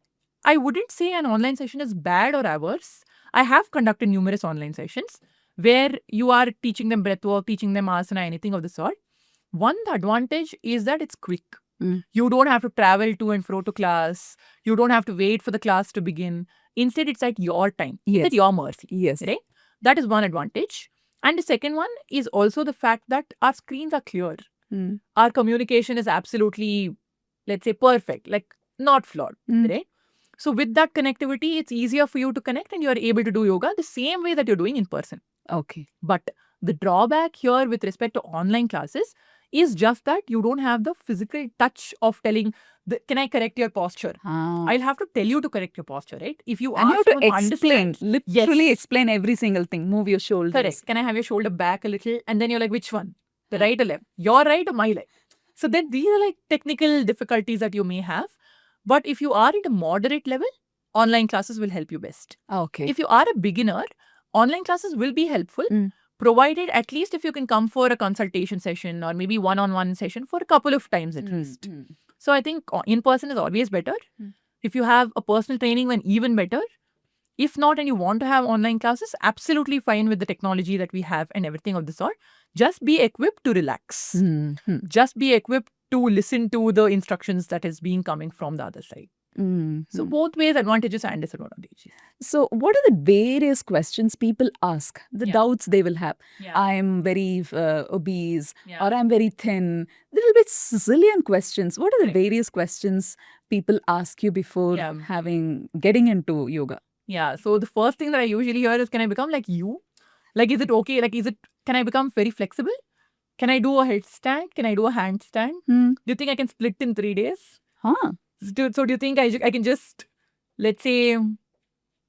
I wouldn't say an online session is bad or averse. I have conducted numerous online sessions where you are teaching them breathwork, teaching them asana, anything of the sort. One, the advantage is that it's quick. You don't have to travel to and fro to class. You don't have to wait for the class to begin. Instead, it's at your time. Yes. It's at your mercy. Yes. Right? That is one advantage. And the second one is also the fact that our screens are clear. Our communication is absolutely, let's say, perfect, like not flawed. Right? So with that connectivity, it's easier for you to connect and you're able to do yoga the same way that you're doing in person. Okay. But the drawback here with respect to online classes is just that you don't have the physical touch of telling, can I correct your posture? I'll have to tell you to correct your posture, right? If you and you have to explain, literally yes. explain every single thing. Move your shoulders. Correct. Can I have your shoulder back a little? And then you're like, which one? The right or left? Your right or my left? So then these are like technical difficulties that you may have. But if you are at a moderate level, online classes will help you best. Okay. If you are a beginner, online classes will be helpful, provided at least if you can come for a consultation session or maybe one-on-one session for a couple of times at least. So I think in-person is always better. If you have a personal training, then even better. If not and you want to have online classes, absolutely fine with the technology that we have and everything of the sort. Just be equipped to relax. Just be equipped to listen to the instructions that is being coming from the other side. So both ways, advantages and disadvantages. So what are the various questions people ask? The doubts they will have. I'm very obese or I'm very thin. Little bit zillion questions. What are the various questions people ask you before getting into yoga? Yeah. So the first thing that I usually hear is, can I become like you? Like, is it okay? Like, can I become very flexible? Can I do a headstand? Can I do a handstand? Do you think I can split in 3 days? So do you think I can just, let's say,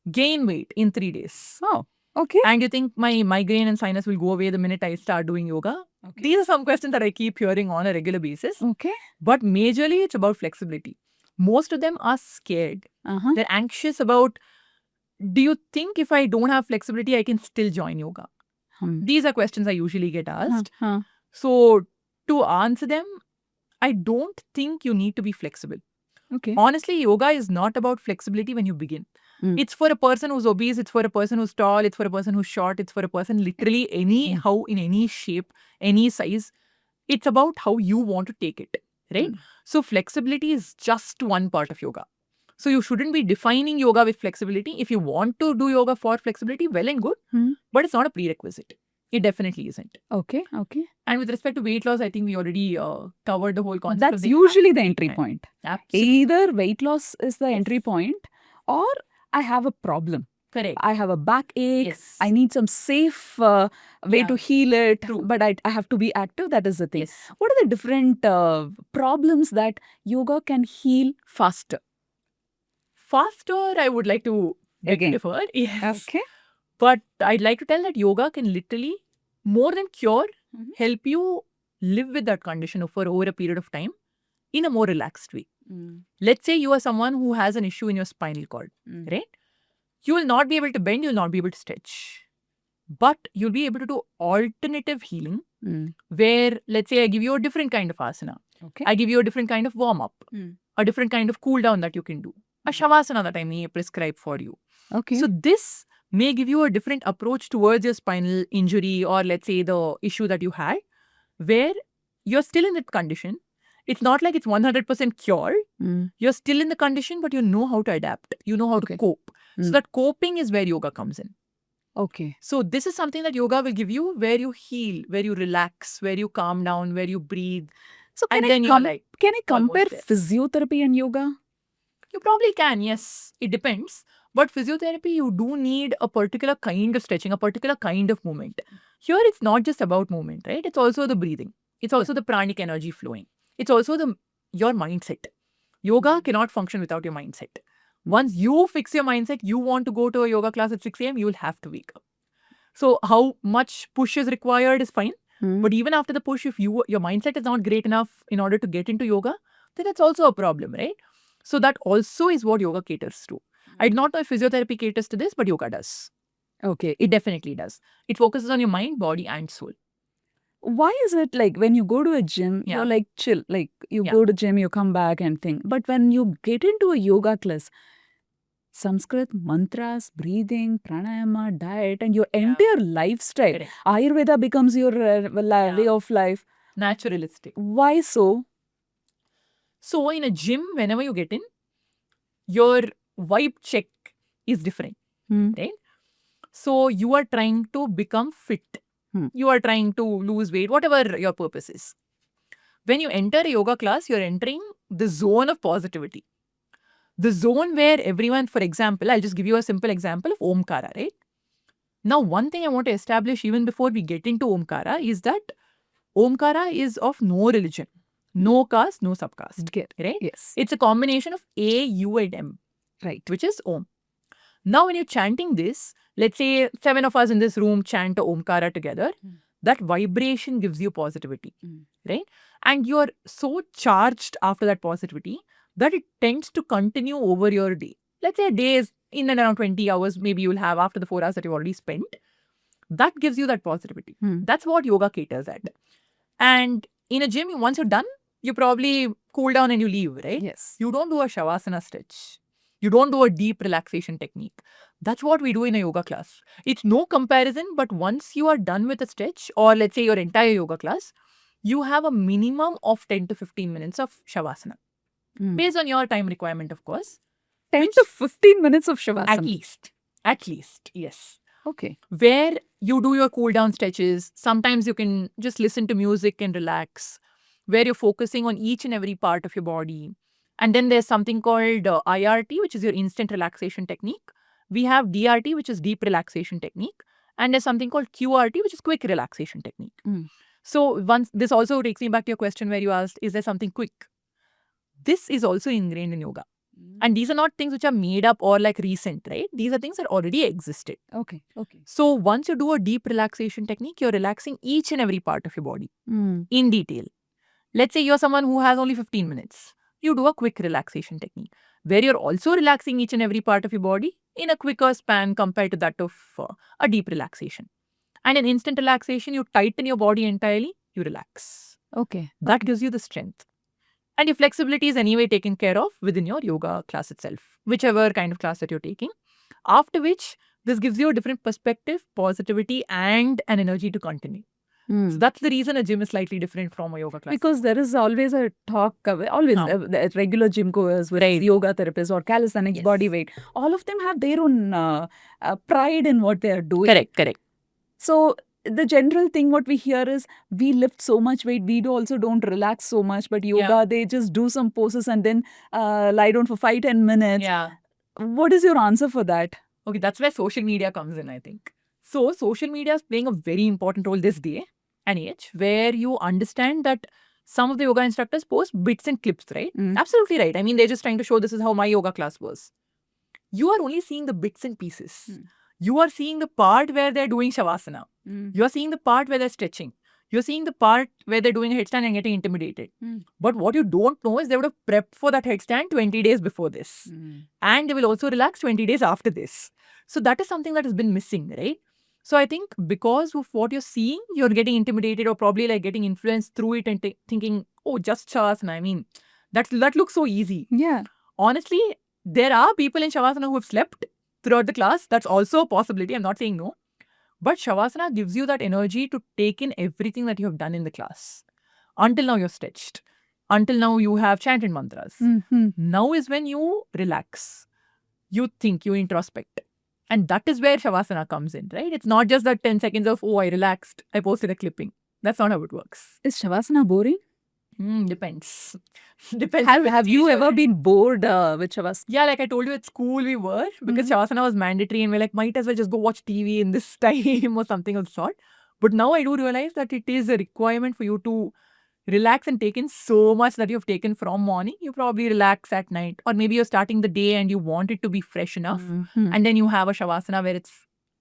gain weight in 3 days? Oh, okay. And you think my migraine and sinus will go away the minute I start doing yoga? Okay. These are some questions that I keep hearing on a regular basis. Okay. But majorly, it's about flexibility. Most of them are scared. They're anxious about, do you think if I don't have flexibility, I can still join yoga? These are questions I usually get asked. So to answer them, I don't think you need to be flexible. Okay. Honestly, yoga is not about flexibility when you begin. It's for a person who's obese, it's for a person who's tall, it's for a person who's short, it's for a person literally anyhow, in any shape, any size. It's about how you want to take it, right? So flexibility is just one part of yoga. So you shouldn't be defining yoga with flexibility. If you want to do yoga for flexibility, well and good, but it's not a prerequisite. It definitely isn't. Okay. And with respect to weight loss, I think we already covered the whole concept. That's usually the entry point. Absolutely. Either weight loss is the entry point or I have a problem. Correct. I have a backache. Yes. I need some safe way to heal it. True. But I have to be active. That is the thing. Yes. What are the different problems that yoga can heal faster? Faster, I would like to defer. Yes. Okay. But I'd like to tell that yoga can literally, more than cure, help you live with that condition for over a period of time in a more relaxed way. Let's say you are someone who has an issue in your spinal cord, right? You will not be able to bend, you will not be able to stretch. But you'll be able to do alternative healing where, let's say, I give you a different kind of asana. Okay. I give you a different kind of warm-up, a different kind of cool-down that you can do, a shavasana that I may prescribe for you. Okay. So this may give you a different approach towards your spinal injury or, let's say, the issue that you had, where you're still in that condition. It's not like it's 100% cured. You're still in the condition, but you know how to adapt. You know how to cope. So that coping is where yoga comes in. Okay. So this is something that yoga will give you, where you heal, where you relax, where you calm down, where you breathe. So And then you're like, can I compare almost there. physiotherapy and yoga? You probably can, yes. It depends. But physiotherapy, you do need a particular kind of stretching, a particular kind of movement. Here, it's not just about movement, right? It's also the breathing. It's also the pranic energy flowing. It's also your mindset. Yoga cannot function without your mindset. Once you fix your mindset, you want to go to a yoga class at 6 a.m., you will have to wake up. So how much push is required is fine. But even after the push, if your mindset is not great enough in order to get into yoga, then that's also a problem, right? So that also is what yoga caters to. I do not know if physiotherapy caters to this, but yoga does. Okay. It definitely does. It focuses on your mind, body, and soul. Why is it like when you go to a gym, Yeah. you're like chill, like you Yeah. go to gym, you come back and think. But when you get into a yoga class, Sanskrit, mantras, breathing, pranayama, diet, and your entire lifestyle, Correct. Ayurveda becomes your way of life. Naturalistic. Why so? So in a gym, whenever you get in, your vibe check is different, right? So you are trying to become fit. You are trying to lose weight, whatever your purpose is. When you enter a yoga class, you're entering the zone of positivity. The zone where everyone, for example, I'll just give you a simple example of Omkara, right? Now, one thing I want to establish even before we get into Omkara is that Omkara is of no religion, no caste, no subcaste, right? Yes. It's a combination of A, U, and M, Right. which is Om. Now, when you're chanting this, let's say 7 of us in this room chant a Omkara together, that vibration gives you positivity, right? And you're so charged after that positivity that it tends to continue over your day. Let's say a day is in and around 20 hours, maybe you'll have after the 4 hours that you've already spent. That gives you that positivity. That's what yoga caters at. And in a gym, once you're done, you probably cool down and you leave, right? Yes. You don't do a shavasana stretch. You don't do a deep relaxation technique. That's what we do in a yoga class. It's no comparison, but once you are done with a stretch, or let's say your entire yoga class, you have a minimum of 10 to 15 minutes of shavasana. Based on your time requirement, of course. 10 to 15 minutes of shavasana. At least, yes. Okay. Where you do your cool down stretches. Sometimes you can just listen to music and relax. Where you're focusing on each and every part of your body. And then there's something called IRT, which is your instant relaxation technique. We have DRT, which is deep relaxation technique. And there's something called QRT, which is quick relaxation technique. So once this also takes me back to your question where you asked, is there something quick? This is also ingrained in yoga. And these are not things which are made up or like recent, right? These are things that already existed. Okay. So once you do a deep relaxation technique, you're relaxing each and every part of your body in detail. Let's say you're someone who has only 15 minutes. You do a quick relaxation technique where you're also relaxing each and every part of your body in a quicker span compared to that of a deep relaxation. And in instant relaxation, you tighten your body entirely, you relax. Okay. That gives you the strength. And your flexibility is anyway taken care of within your yoga class itself, whichever kind of class that you're taking. After which, this gives you a different perspective, positivity, and an energy to continue. So that's the reason a gym is slightly different from a yoga class. Because there is always a talk, the regular gym goers with yoga therapists or calisthenics, body weight. All of them have their own pride in what they are doing. Correct. So the general thing what we hear is we lift so much weight, we also don't relax so much, but yoga, they just do some poses and then lie down for 5-10 minutes. Yeah. What is your answer for that? Okay, that's where social media comes in, I think. So social media is playing a very important role this day and age, where you understand that some of the yoga instructors post bits and clips, right? Absolutely right. I mean, they're just trying to show this is how my yoga class was. You are only seeing the bits and pieces. You are seeing the part where they're doing Shavasana. You're seeing the part where they're stretching. You're seeing the part where they're doing a headstand and getting intimidated. But what you don't know is they would have prepped for that headstand 20 days before this. And they will also relax 20 days after this. So that is something that has been missing, right? So I think because of what you're seeing, you're getting intimidated or probably like getting influenced through it and thinking, oh, just Shavasana. I mean, that looks so easy. Yeah. Honestly, there are people in Shavasana who have slept throughout the class. That's also a possibility. I'm not saying no. But Shavasana gives you that energy to take in everything that you have done in the class. Until now, you're stretched. Until now, you have chanted mantras. Now is when you relax. You think, you introspect. And that is where Shavasana comes in, right? It's not just that 10 seconds of, oh, I relaxed, I posted a clipping. That's not how it works. Is Shavasana boring? Depends. Depends. Have you ever been bored with Shavasana? Yeah, like I told you at school we were, because Shavasana was mandatory and we're like, might as well just go watch TV in this time or something of the sort. But now I do realize that it is a requirement for you to relax and take in so much that you've taken from morning. You probably relax at night, or maybe you're starting the day and you want it to be fresh enough. And then you have a Shavasana where it's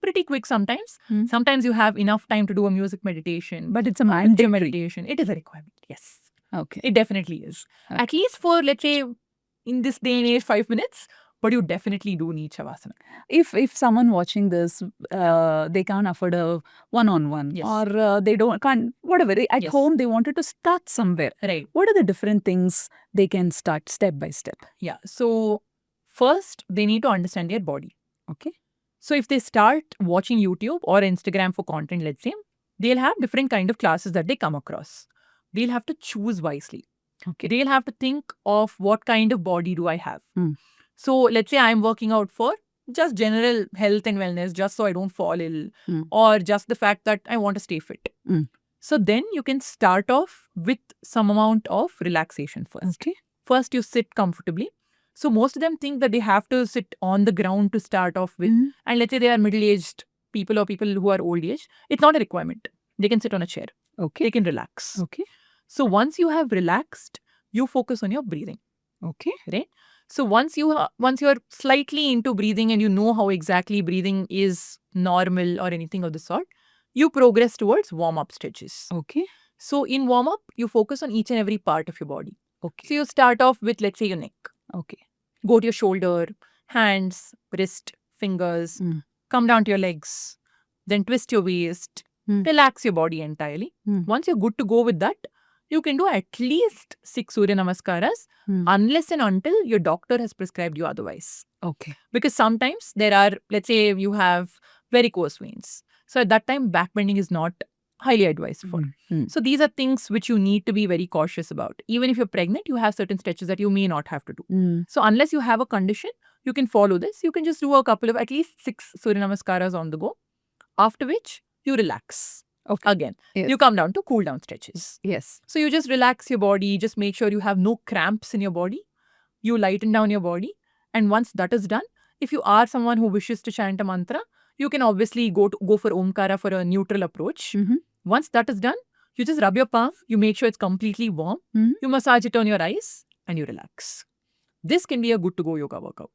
pretty quick sometimes. Sometimes you have enough time to do a music meditation. But it's a mandatory meditation. It is a requirement, yes. Okay. It definitely is. Okay. At least for, let's say, in this day and age, 5 minutes. But you definitely do need Shavasana. If someone watching this, they can't afford a one-on-one, or they can't, whatever, at home they wanted to start somewhere. Right. What are the different things they can start step by step? Yeah. So first, they need to understand their body. Okay. So if they start watching YouTube or Instagram for content, let's say, they'll have different kind of classes that they come across. They'll have to choose wisely. Okay. They'll have to think of what kind of body do I have. So let's say I'm working out for just general health and wellness, just so I don't fall ill, or just the fact that I want to stay fit. So then you can start off with some amount of relaxation first. Okay. First, you sit comfortably. So most of them think that they have to sit on the ground to start off with. And let's say they are middle-aged people or people who are old age. It's not a requirement. They can sit on a chair. Okay. They can relax. Okay. So once you have relaxed, you focus on your breathing. Okay. Right? So once you're slightly into breathing and you know how exactly breathing is normal or anything of the sort, you progress towards warm-up stretches. Okay. So in warm-up, you focus on each and every part of your body. Okay. So you start off with, let's say, your neck. Okay. Go to your shoulder, hands, wrist, fingers, come down to your legs, then twist your waist, relax your body entirely. Once you're good to go with that, you can do at least 6 Surya Namaskaras unless and until your doctor has prescribed you otherwise. Okay. Because sometimes there are, let's say you have varicose veins. So at that time, back bending is not highly advised for. So these are things which you need to be very cautious about. Even if you're pregnant, you have certain stretches that you may not have to do. So unless you have a condition, you can follow this. You can just do a couple of at least 6 Surya Namaskaras on the go. After which, you relax. Okay. Again, Yes. you come down to cool down stretches. Yes. So you just relax your body, just make sure you have no cramps in your body. You lighten down your body. And once that is done, if you are someone who wishes to chant a mantra, you can obviously go for Omkara for a neutral approach. Once that is done, you just rub your palm, you make sure it's completely warm, you massage it on your eyes, and you relax. This can be a good to go yoga workout.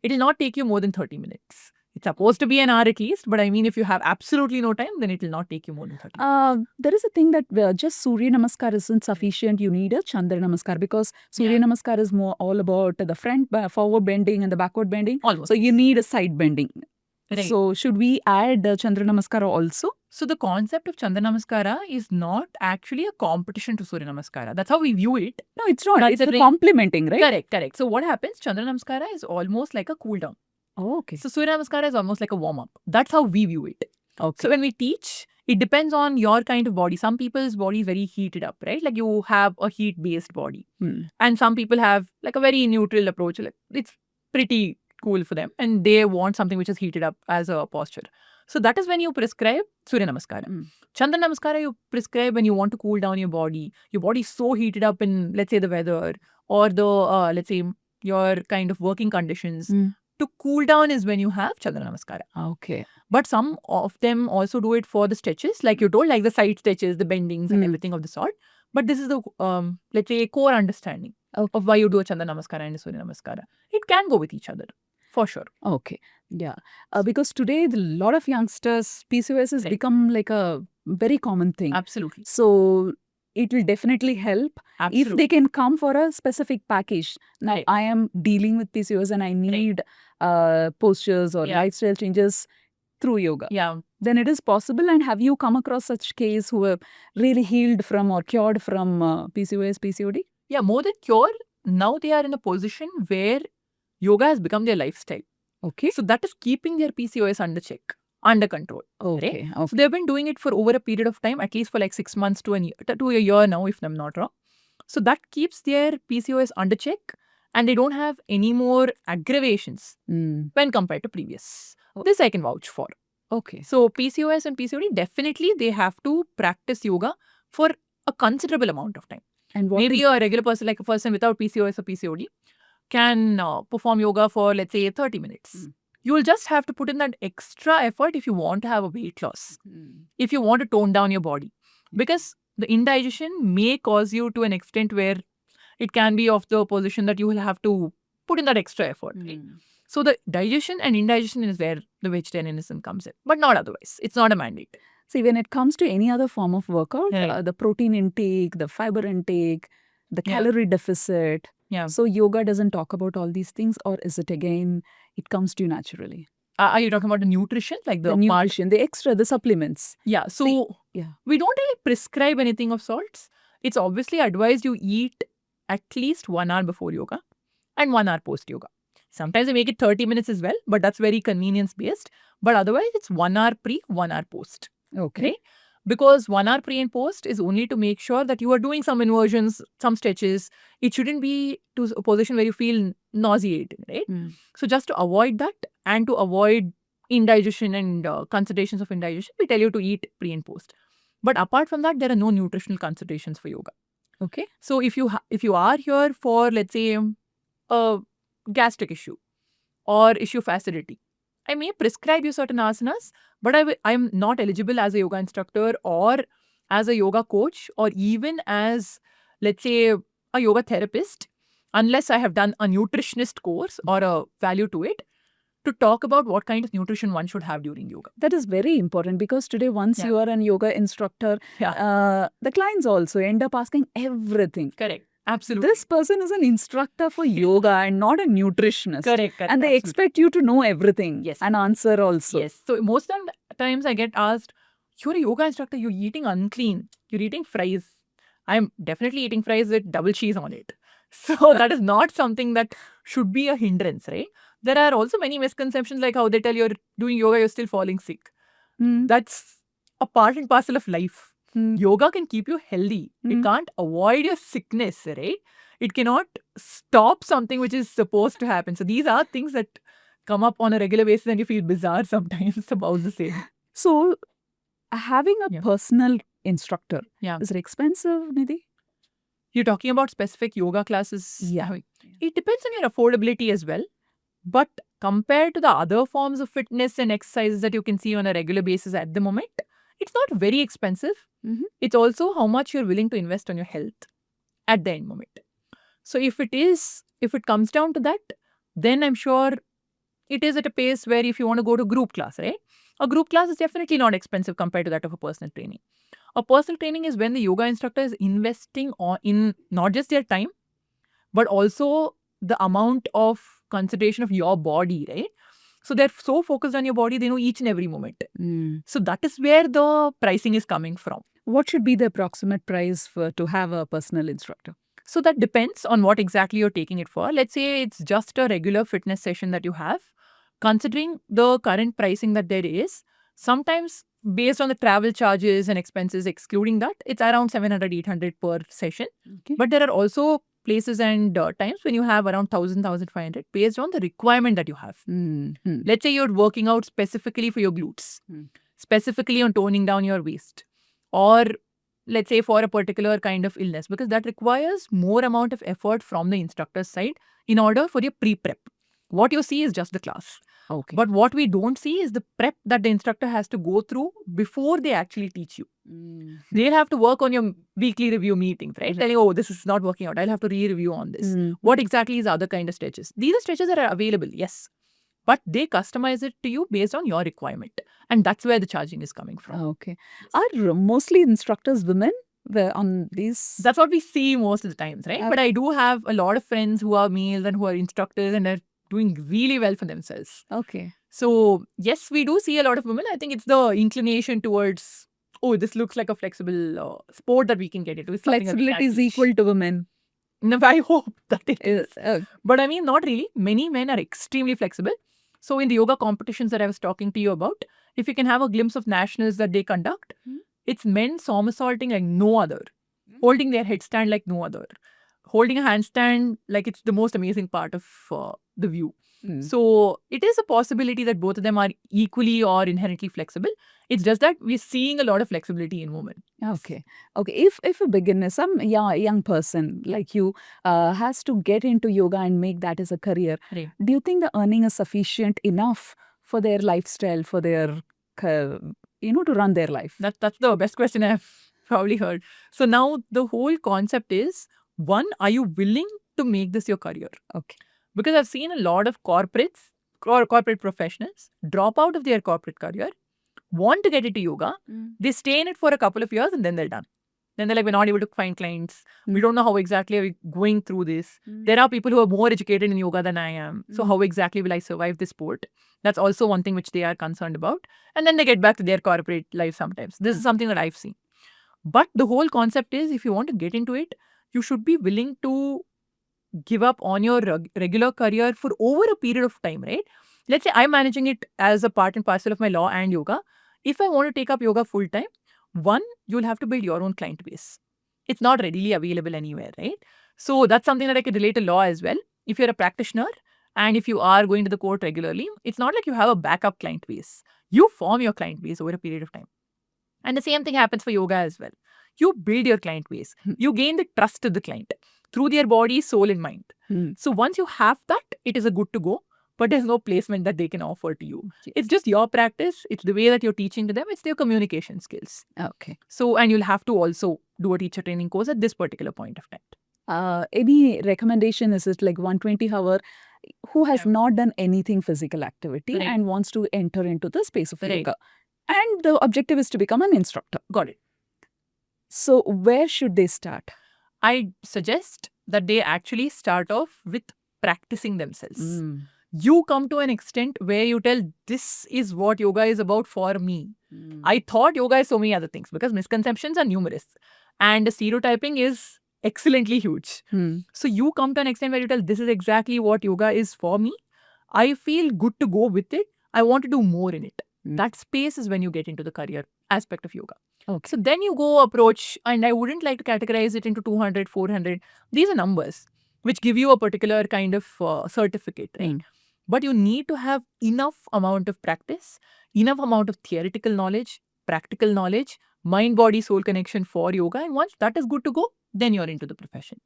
It will not take you more than 30 minutes. It's supposed to be an hour at least, but I mean, if you have absolutely no time, then it will not take you more than 30 minutes. There is a thing that just Surya Namaskar isn't sufficient. You need a Chandra Namaskar, because Surya Namaskar is more all about the front, forward bending and the backward bending. Almost. So you need a side bending. Right. So should we add Chandra Namaskara also? So the concept of Chandra Namaskara is not actually a competition to Surya Namaskara. That's how we view it. No, it's not. It's complementing, right? Correct. So what happens? Chandra Namaskara is almost like a cool down. Oh, okay. So Surya Namaskara is almost like a warm up. That's how we view it. Okay. So when we teach, it depends on your kind of body. Some people's body is very heated up, right? Like you have a heat based body. And some people have like a very neutral approach. Like it's pretty cool for them, and they want something which is heated up as a posture. So that is when you prescribe Surya Namaskara. Chandra Namaskara you prescribe when you want to cool down your body. Your body is so heated up in, let's say, the weather or the, let's say, your kind of working conditions. To cool down is when you have Chandra Namaskara. Okay. But some of them also do it for the stretches, like you told, like the side stretches, the bendings and everything of the sort. But this is the, let's say, core understanding of why you do a Chandra Namaskara and a Surya Namaskara. It can go with each other. For sure. Okay. Yeah. Because today, a lot of youngsters, PCOS has Right. become like a very common thing. Absolutely. So it will definitely help if Absolutely. they can come for a specific package. Now, Right. I am dealing with PCOS and I need postures or Yeah. lifestyle changes through yoga. Yeah. Then it is possible. And have you come across such case who are really healed from or cured from PCOS, PCOD? Yeah, more than cure, now they are in a position where yoga has become their lifestyle. Okay. So that is keeping their PCOS under check, under control. Okay. Right? So they've been doing it for over a period of time, at least for like 6 months to a year now, if I'm not wrong. So that keeps their PCOS under check, and they don't have any more aggravations when compared to previous. This I can vouch for. Okay. So PCOS and PCOD, definitely they have to practice yoga for a considerable amount of time. And what Maybe a regular person, like a person without PCOS or PCOD, can perform yoga for, let's say, 30 minutes. You will just have to put in that extra effort if you want to have a weight loss, if you want to tone down your body. Because the indigestion may cause you to an extent where it can be of the position that you will have to put in that extra effort. Right? So the digestion and indigestion is where the vegetarianism comes in, but not otherwise. It's not a mandate. See, when it comes to any other form of workout, Right. the protein intake, the fiber intake, the Yeah. calorie deficit. Yeah. So yoga doesn't talk about all these things, or is it again, it comes to you naturally? Are you talking about the nutrition? Like The nutrition, the extra, the supplements. Yeah. So we don't really prescribe anything of sorts. It's obviously advised you eat at least 1 hour before yoga and 1 hour post yoga. Sometimes they make it 30 minutes as well, but that's very convenience based. But otherwise, it's 1 hour pre, 1 hour post. Okay. Right? Because 1 hour pre and post is only to make sure that you are doing some inversions, some stretches. It shouldn't be to a position where you feel nauseating, right? So just to avoid that and to avoid indigestion and considerations of indigestion, we tell you to eat pre and post. But apart from that, there are no nutritional considerations for yoga. Okay. So if you are here for, let's say, a gastric issue or issue of acidity, I may prescribe you certain asanas, but I'm not eligible as a yoga instructor or as a yoga coach or even as, let's say, a yoga therapist, unless I have done a nutritionist course or a value to it, to talk about what kind of nutrition one should have during yoga. That is very important because today, once you are a yoga instructor, the clients also end up asking everything. Correct. Absolutely. This person is an instructor for yoga and not a nutritionist. Correct. And they expect you to know everything. Yes. And answer also. Yes. So most of the times I get asked, you're a yoga instructor, you're eating unclean, you're eating fries. I'm definitely eating fries with double cheese on it. So that is not something that should be a hindrance, right? There are also many misconceptions like how they tell you're doing yoga, you're still falling sick. That's a part and parcel of life. Yoga can keep you healthy. It can't avoid your sickness, right? It cannot stop something which is supposed to happen. So these are things that come up on a regular basis and you feel bizarre sometimes about the same. So having a personal instructor, is it expensive, Nidhi? You're talking about specific yoga classes? Yeah. It depends on your affordability as well. But compared to the other forms of fitness and exercises that you can see on a regular basis at the moment, it's not very expensive. It's also how much you're willing to invest on your health at the end moment. So if it comes down to that, then I'm sure it is at a pace where if you want to go to group class, right? A group class is definitely not expensive compared to that of a personal training. A personal training is when the yoga instructor is investing in not just their time, but also the amount of consideration of your body, right? So they're so focused on your body, they know each and every moment. So that is where the pricing is coming from. What should be the approximate price to have a personal instructor? So that depends on what exactly you're taking it for. Let's say it's just a regular fitness session that you have. Considering the current pricing that there is, sometimes based on the travel charges and expenses, excluding that, it's around 700, 800 per session. Okay. But there are also places and times when you have around 1,000, 1,500 based on the requirement that you have. Let's say you're working out specifically for your glutes, specifically on toning down your waist, or let's say for a particular kind of illness, because that requires more amount of effort from the instructor's side in order for your pre-prep. What you see is just the class. Okay. But what we don't see is the prep that the instructor has to go through before they actually teach you. They'll have to work on your weekly review meetings, right? Telling, oh, this is not working out. I'll have to re-review on this. What exactly is other kind of stretches? These are stretches that are available, yes. but they customize it to you based on your requirement. And that's where the charging is coming from. Okay. Are mostly instructors women on these? That's what we see most of the times, right? But I do have a lot of friends who are males and who are instructors and are doing really well for themselves. Okay. So, yes, we do see a lot of women. I think it's the inclination towards, oh, this looks like a flexible sport that we can get into. Flexibility is equal to women. No, I hope that it is. But I mean, not really. Many men are extremely flexible. So, in the yoga competitions that I was talking to you about, if you can have a glimpse of nationals that they conduct, it's men somersaulting like no other, holding their headstand like no other, holding a handstand like it's the most amazing part of the view. So it is a possibility that both of them are equally or inherently flexible. It's just that we're seeing a lot of flexibility in women. Okay. If a beginner, some young person like you has to get into yoga and make that as a career, Right. do you think the earning is sufficient enough for their lifestyle, for their, to run their life? That's the best question I've probably heard. So now the whole concept is, one, are you willing to make this your career? Okay. Because I've seen a lot of corporate professionals drop out of their corporate career, want to get into yoga, they stay in it for a couple of years and then they're done. Then they're like, we're not able to find clients. We don't know how exactly are we going through this. There are people who are more educated in yoga than I am. So how exactly will I survive this sport? That's also one thing which they are concerned about. And then they get back to their corporate life sometimes. This is something that I've seen. But the whole concept is, if you want to get into it, you should be willing to give up on your regular career for over a period of time, right? Let's say I'm managing it as a part and parcel of my law and yoga. If I want to take up yoga full time, one, you'll have to build your own client base. It's not readily available anywhere, right? So that's something that I could relate to law as well. If you're a practitioner and if you are going to the court regularly, it's not like you have a backup client base. You form your client base over a period of time. And the same thing happens for yoga as well. You build your client base. You gain the trust of the client through their body, soul, and mind. So once you have that, it is a good to go. But there's no placement that they can offer to you. It's just your practice. It's the way that you're teaching to them. It's their communication skills. Okay. So, and you'll have to also do a teacher training course at this particular point of time. Any recommendation? Is it like 120 hour who has not done anything physical activity and wants to enter into the space of yoga? And the objective is to become an instructor. Got it. So where should they start? I suggest that they actually start off with practicing themselves. You come to an extent where you tell, this is what yoga is about for me. I thought yoga is so many other things because misconceptions are numerous and the stereotyping is excellently huge. So you come to an extent where you tell, this is exactly what yoga is for me. I feel good to go with it. I want to do more in it. That space is when you get into the career aspect of yoga. Okay. So then you go approach, and I wouldn't like to categorize it into 200, 400. These are numbers which give you a particular kind of certificate, right? But you need to have enough amount of practice, enough amount of theoretical knowledge, practical knowledge, mind, body, soul connection for yoga. And once that is good to go, then you're into the profession.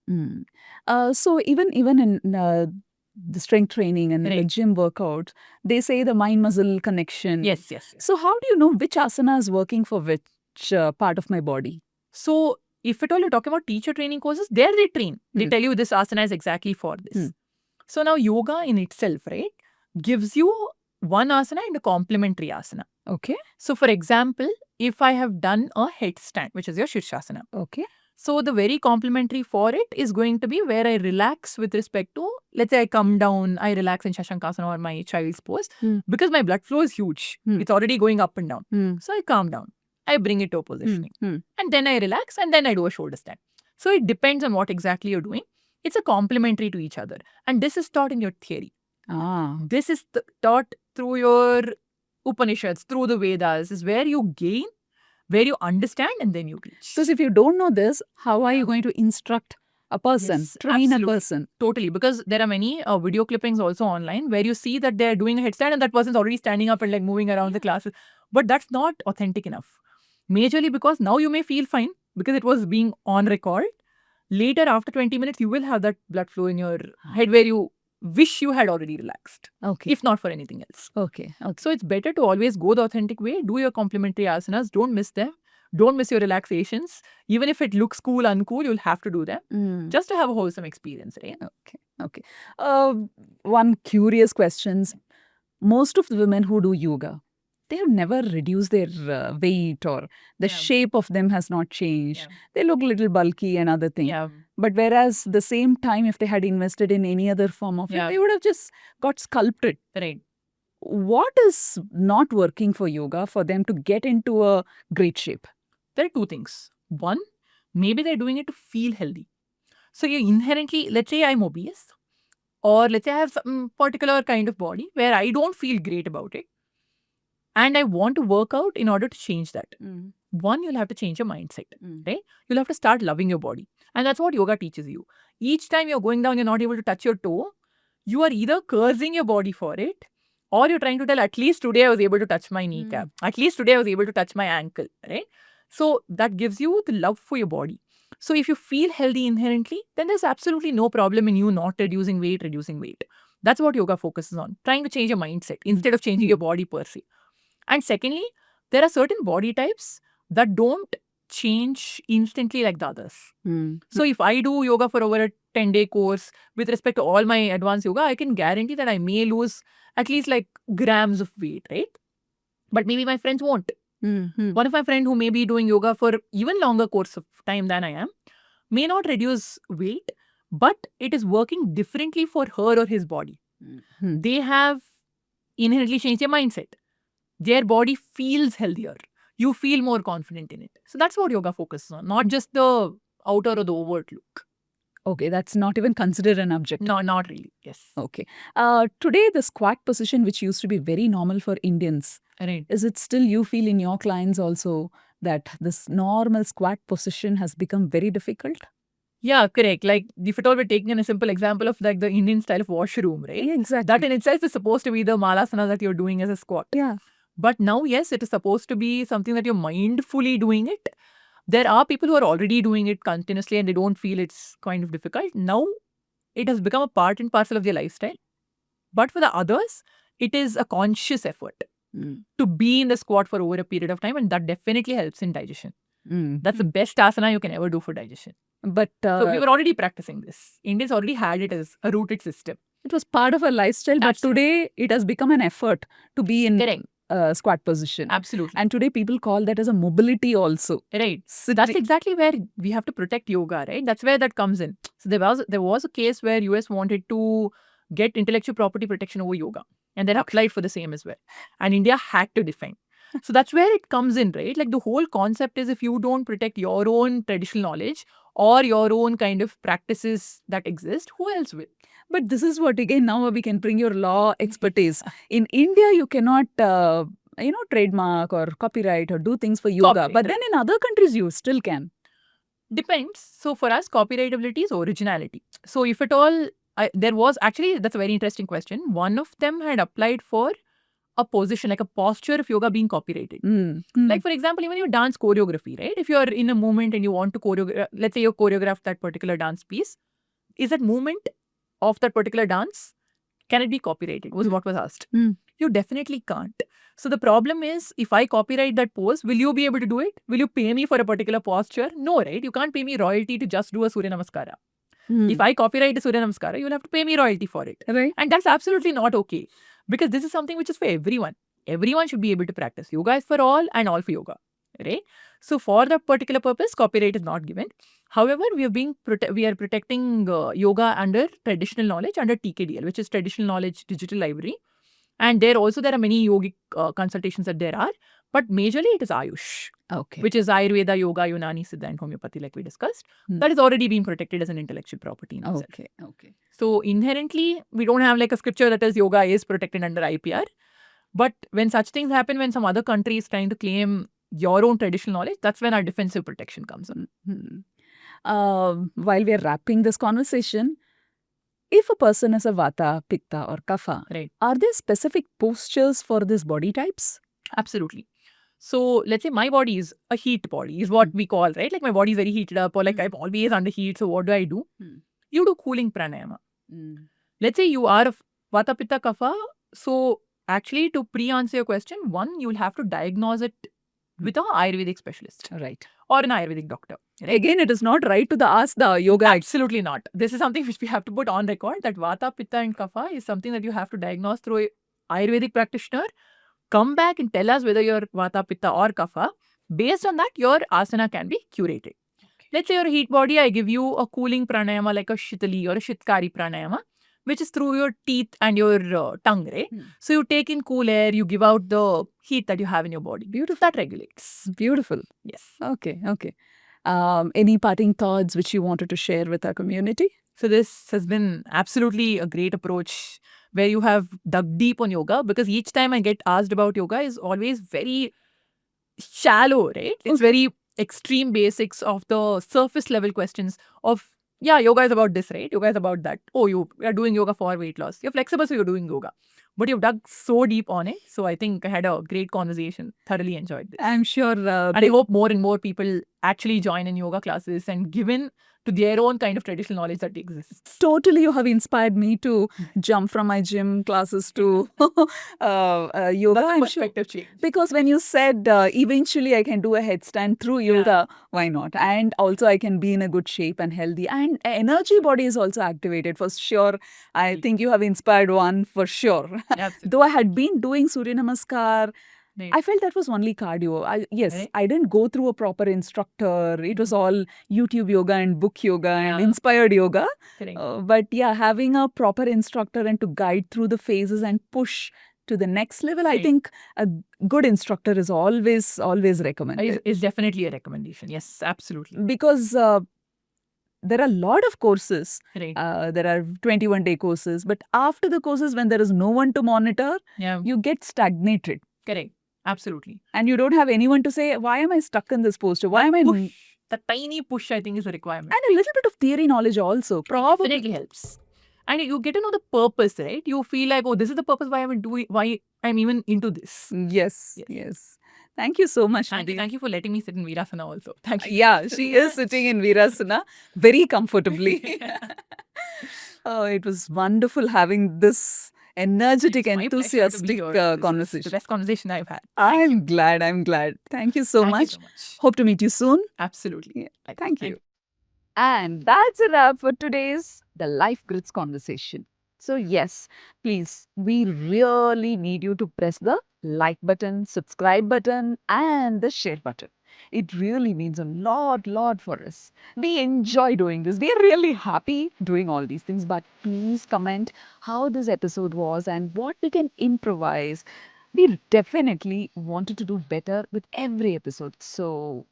So even in the strength training and the gym workouts, they say the mind-muscle connection. Yes. So how do you know which asana is working for which part of my body? So if at all you're talking about teacher training courses, there they train. They tell you this asana is exactly for this. So now yoga in itself, right, gives you one asana and a complementary asana. Okay. So for example, if I have done a headstand, which is your Shirshasana. Okay. So the very complementary for it is going to be where I relax with respect to, let's say I come down, I relax in Shashankasana or my child's pose because my blood flow is huge. It's already going up and down. So I calm down. I bring it to a positioning. And then I relax and then I do a shoulder stand. So it depends on what exactly you're doing. It's a complementary to each other. And this is taught in your theory. This is taught through your Upanishads, through the Vedas. This is where you gain, where you understand, and then you teach. So if you don't know this, how are you going to instruct a person, train absolutely. A person? Totally, because there are many video clippings also online where you see that they're doing a headstand and that person's already standing up and like moving around the classes. But that's not authentic enough. Majorly because now you may feel fine because it was being on record. Later, after 20 minutes, you will have that blood flow in your head where you wish you had already relaxed. Okay. If not for anything else. Okay. So it's better to always go the authentic way. Do your complementary asanas. Don't miss them. Don't miss your relaxations. Even if it looks cool, uncool, you'll have to do them. Just to have a wholesome experience, right? Okay. One curious question. most of the women who do yoga, they have never reduced their weight, or the Yeah. shape of them has not changed. Yeah. They look a little bulky and other thing. Yeah. But whereas the same time, if they had invested in any other form of Yeah. it, they would have just got sculpted. Right. What is not working for yoga for them to get into a great shape? There are two things. One, maybe they're doing it to feel healthy. So you inherently, let's say I'm obese, or let's say I have some particular kind of body where I don't feel great about it, and I want to work out in order to change that. One, you'll have to change your mindset, right? You'll have to start loving your body. And that's what yoga teaches you. Each time you're going down, you're not able to touch your toe, you are either cursing your body for it, or you're trying to tell, at least today I was able to touch my kneecap. At least today I was able to touch my ankle, right? So that gives you the love for your body. So if you feel healthy inherently, then there's absolutely no problem in you not reducing weight. That's what yoga focuses on, trying to change your mindset instead of changing your body per se. And secondly, there are certain body types that don't change instantly like the others. So if I do yoga for over a 10-day course with respect to all my advanced yoga, I can guarantee that I may lose at least like grams of weight, right? But maybe my friends won't. One of my friends who may be doing yoga for even longer course of time than I am may not reduce weight, but it is working differently for her or his body. They have inherently changed their mindset. Their body feels healthier. You feel more confident in it. So that's what yoga focuses on, not just the outer or the overt look. Okay, that's not even considered an objective. No, not really. Yes. Okay. Today, the squat position, which used to be very normal for Indians, Right. is it still you feel in your clients also that this normal squat position has become very difficult? Yeah, correct. Like if at all we're taking a simple example of like the Indian style of washroom, right? Yeah, exactly. That in itself is supposed to be the malasana that you're doing as a squat. Yeah. But now, yes, it is supposed to be something that you're mindfully doing it. There are people who are already doing it continuously and they don't feel it's kind of difficult. Now, it has become a part and parcel of their lifestyle. But for the others, it is a conscious effort to be in the squat for over a period of time, and that definitely helps in digestion. That's the best asana you can ever do for digestion. But So we were already practicing this. Indians already had it as a rooted system. it was part of our lifestyle, but today it has become an effort to be in Correct. Squat position. Absolutely. And today people call that as a mobility also. Right. So that's exactly where we have to protect yoga, right? That's where that comes in. So there was a case where US wanted to get intellectual property protection over yoga, and then applied for the same as well. And India had to defend. So that's where it comes in, right? Like the whole concept is if you don't protect your own traditional knowledge or your own kind of practices that exist, who else will? But this is what, again, now we can bring your law expertise. In India, you cannot, trademark or copyright or do things for yoga. Copyright, But then in other countries, you still can. Depends. So for us, copyrightability is originality. So if at all, there was actually, that's a very interesting question. One of them had applied for a position, like a posture of yoga being copyrighted. Like for example, even your dance choreography, right? If you're in a movement and you want to choreograph, let's say you choreographed that particular dance piece, is that movement of that particular dance, can it be copyrighted? Was what was asked. You definitely can't. So the problem is, if I copyright that pose, will you be able to do it? Will you pay me for a particular posture? No, right? You can't pay me royalty to just do a Surya Namaskara. If I copyright a Surya Namaskara, you'll have to pay me royalty for it. Right. And that's absolutely not okay. Because this is something which is for everyone. Everyone should be able to practice. Yoga is for all and all for yoga. Right? So for that particular purpose, copyright is not given. However, we are protecting yoga under traditional knowledge, under TKDL, which is Traditional Knowledge Digital Library. And there are many yogic consultations that there are. But majorly it is Ayush, which is Ayurveda, Yoga, Unani, Siddha and Homeopathy like we discussed. That is already being protected as an intellectual property in itself. Okay. So inherently, we don't have like a scripture that says yoga is protected under IPR. But when such things happen, when some other country is trying to claim your own traditional knowledge, that's when our defensive protection comes in. While we are wrapping this conversation, if a person is a Vata, Pitta or Kapha, right, are there specific postures for these body types? Absolutely. So let's say my body is a heat body, is what we call, right? Like my body is very heated up, or like I'm always under heat. So what do? You do cooling pranayama. Let's say you are a Vata, Pitta, Kapha. So actually, to pre-answer your question, one, you will have to diagnose it with an Ayurvedic specialist. Right. Or an Ayurvedic doctor. Right? Again, it is not right to ask the yoga. Absolutely not. This is something which we have to put on record, that Vata, Pitta and Kapha is something that you have to diagnose through Ayurvedic practitioner, come back and tell us whether you're Vata, Pitta or Kapha. Based on that, your asana can be curated. Let's say you're a heat body, I give you a cooling pranayama like a Shitali or a Shitkari pranayama, which is through your teeth and your tongue, right? So you take in cool air, you give out the heat that you have in your body. Beautiful. That regulates. Beautiful. Yes. Okay. Any parting thoughts which you wanted to share with our community? So this has been absolutely a great approach where you have dug deep on yoga, because each time I get asked about yoga is always very shallow, right? It's very extreme basics of the surface level questions of, yeah, yoga is about this, right? Yoga is about that. Oh, you are doing yoga for weight loss. You're flexible, so you're doing yoga. But you've dug so deep on it. So I think I had a great conversation. Thoroughly enjoyed this. I'm sure. And I hope more and more people actually join in yoga classes and give in to their own kind of traditional knowledge that exists. Totally, you have inspired me to jump from my gym classes to yoga. That's a perspective change. Because when you said eventually I can do a headstand through yoga, why not? And also I can be in a good shape and healthy. And energy body is also activated for sure. I think you have inspired one for sure. Though I had been doing Surya Namaskar, I felt that was only cardio. I didn't go through a proper instructor. It was all YouTube yoga and book yoga and inspired yoga. But yeah, having a proper instructor and to guide through the phases and push to the next level, I think a good instructor is always recommended. It's definitely a recommendation. Yes, absolutely. Because there are a lot of courses. Right. There are 21-day courses. But after the courses, when there is no one to monitor, you get stagnated. Correct. Absolutely. And you don't have anyone to say, why am I stuck in this posture? Why am I... Push. The tiny push, I think, is a requirement. And a little bit of theory knowledge also. Probably. Definitely helps. And you get to know the purpose, right? You feel like, oh, this is the purpose why I'm even into this. Yes. Thank you so much. Thank you for letting me sit in Virasana also. Thank you. Yeah, she is sitting in Virasana very comfortably. Oh, it was wonderful having this energetic, enthusiastic conversation. The best conversation I've had. I'm glad. Thank you so much. Hope to meet you soon. Absolutely. Thank you. And that's a wrap for today's The Life Grids conversation. So yes, please, we really need you to press the like button, subscribe button and the share button. It really means a lot for us. We enjoy doing this. We are really happy doing all these things. But please comment how this episode was and what we can improvise. We definitely wanted to do better with every episode. So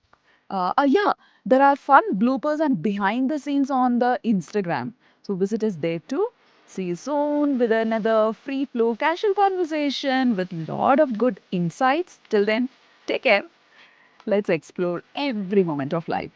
there are fun bloopers and behind the scenes on the Instagram. So visit us there too. See you soon with another free flow casual conversation with a lot of good insights. Till then, take care. Let's explore every moment of life.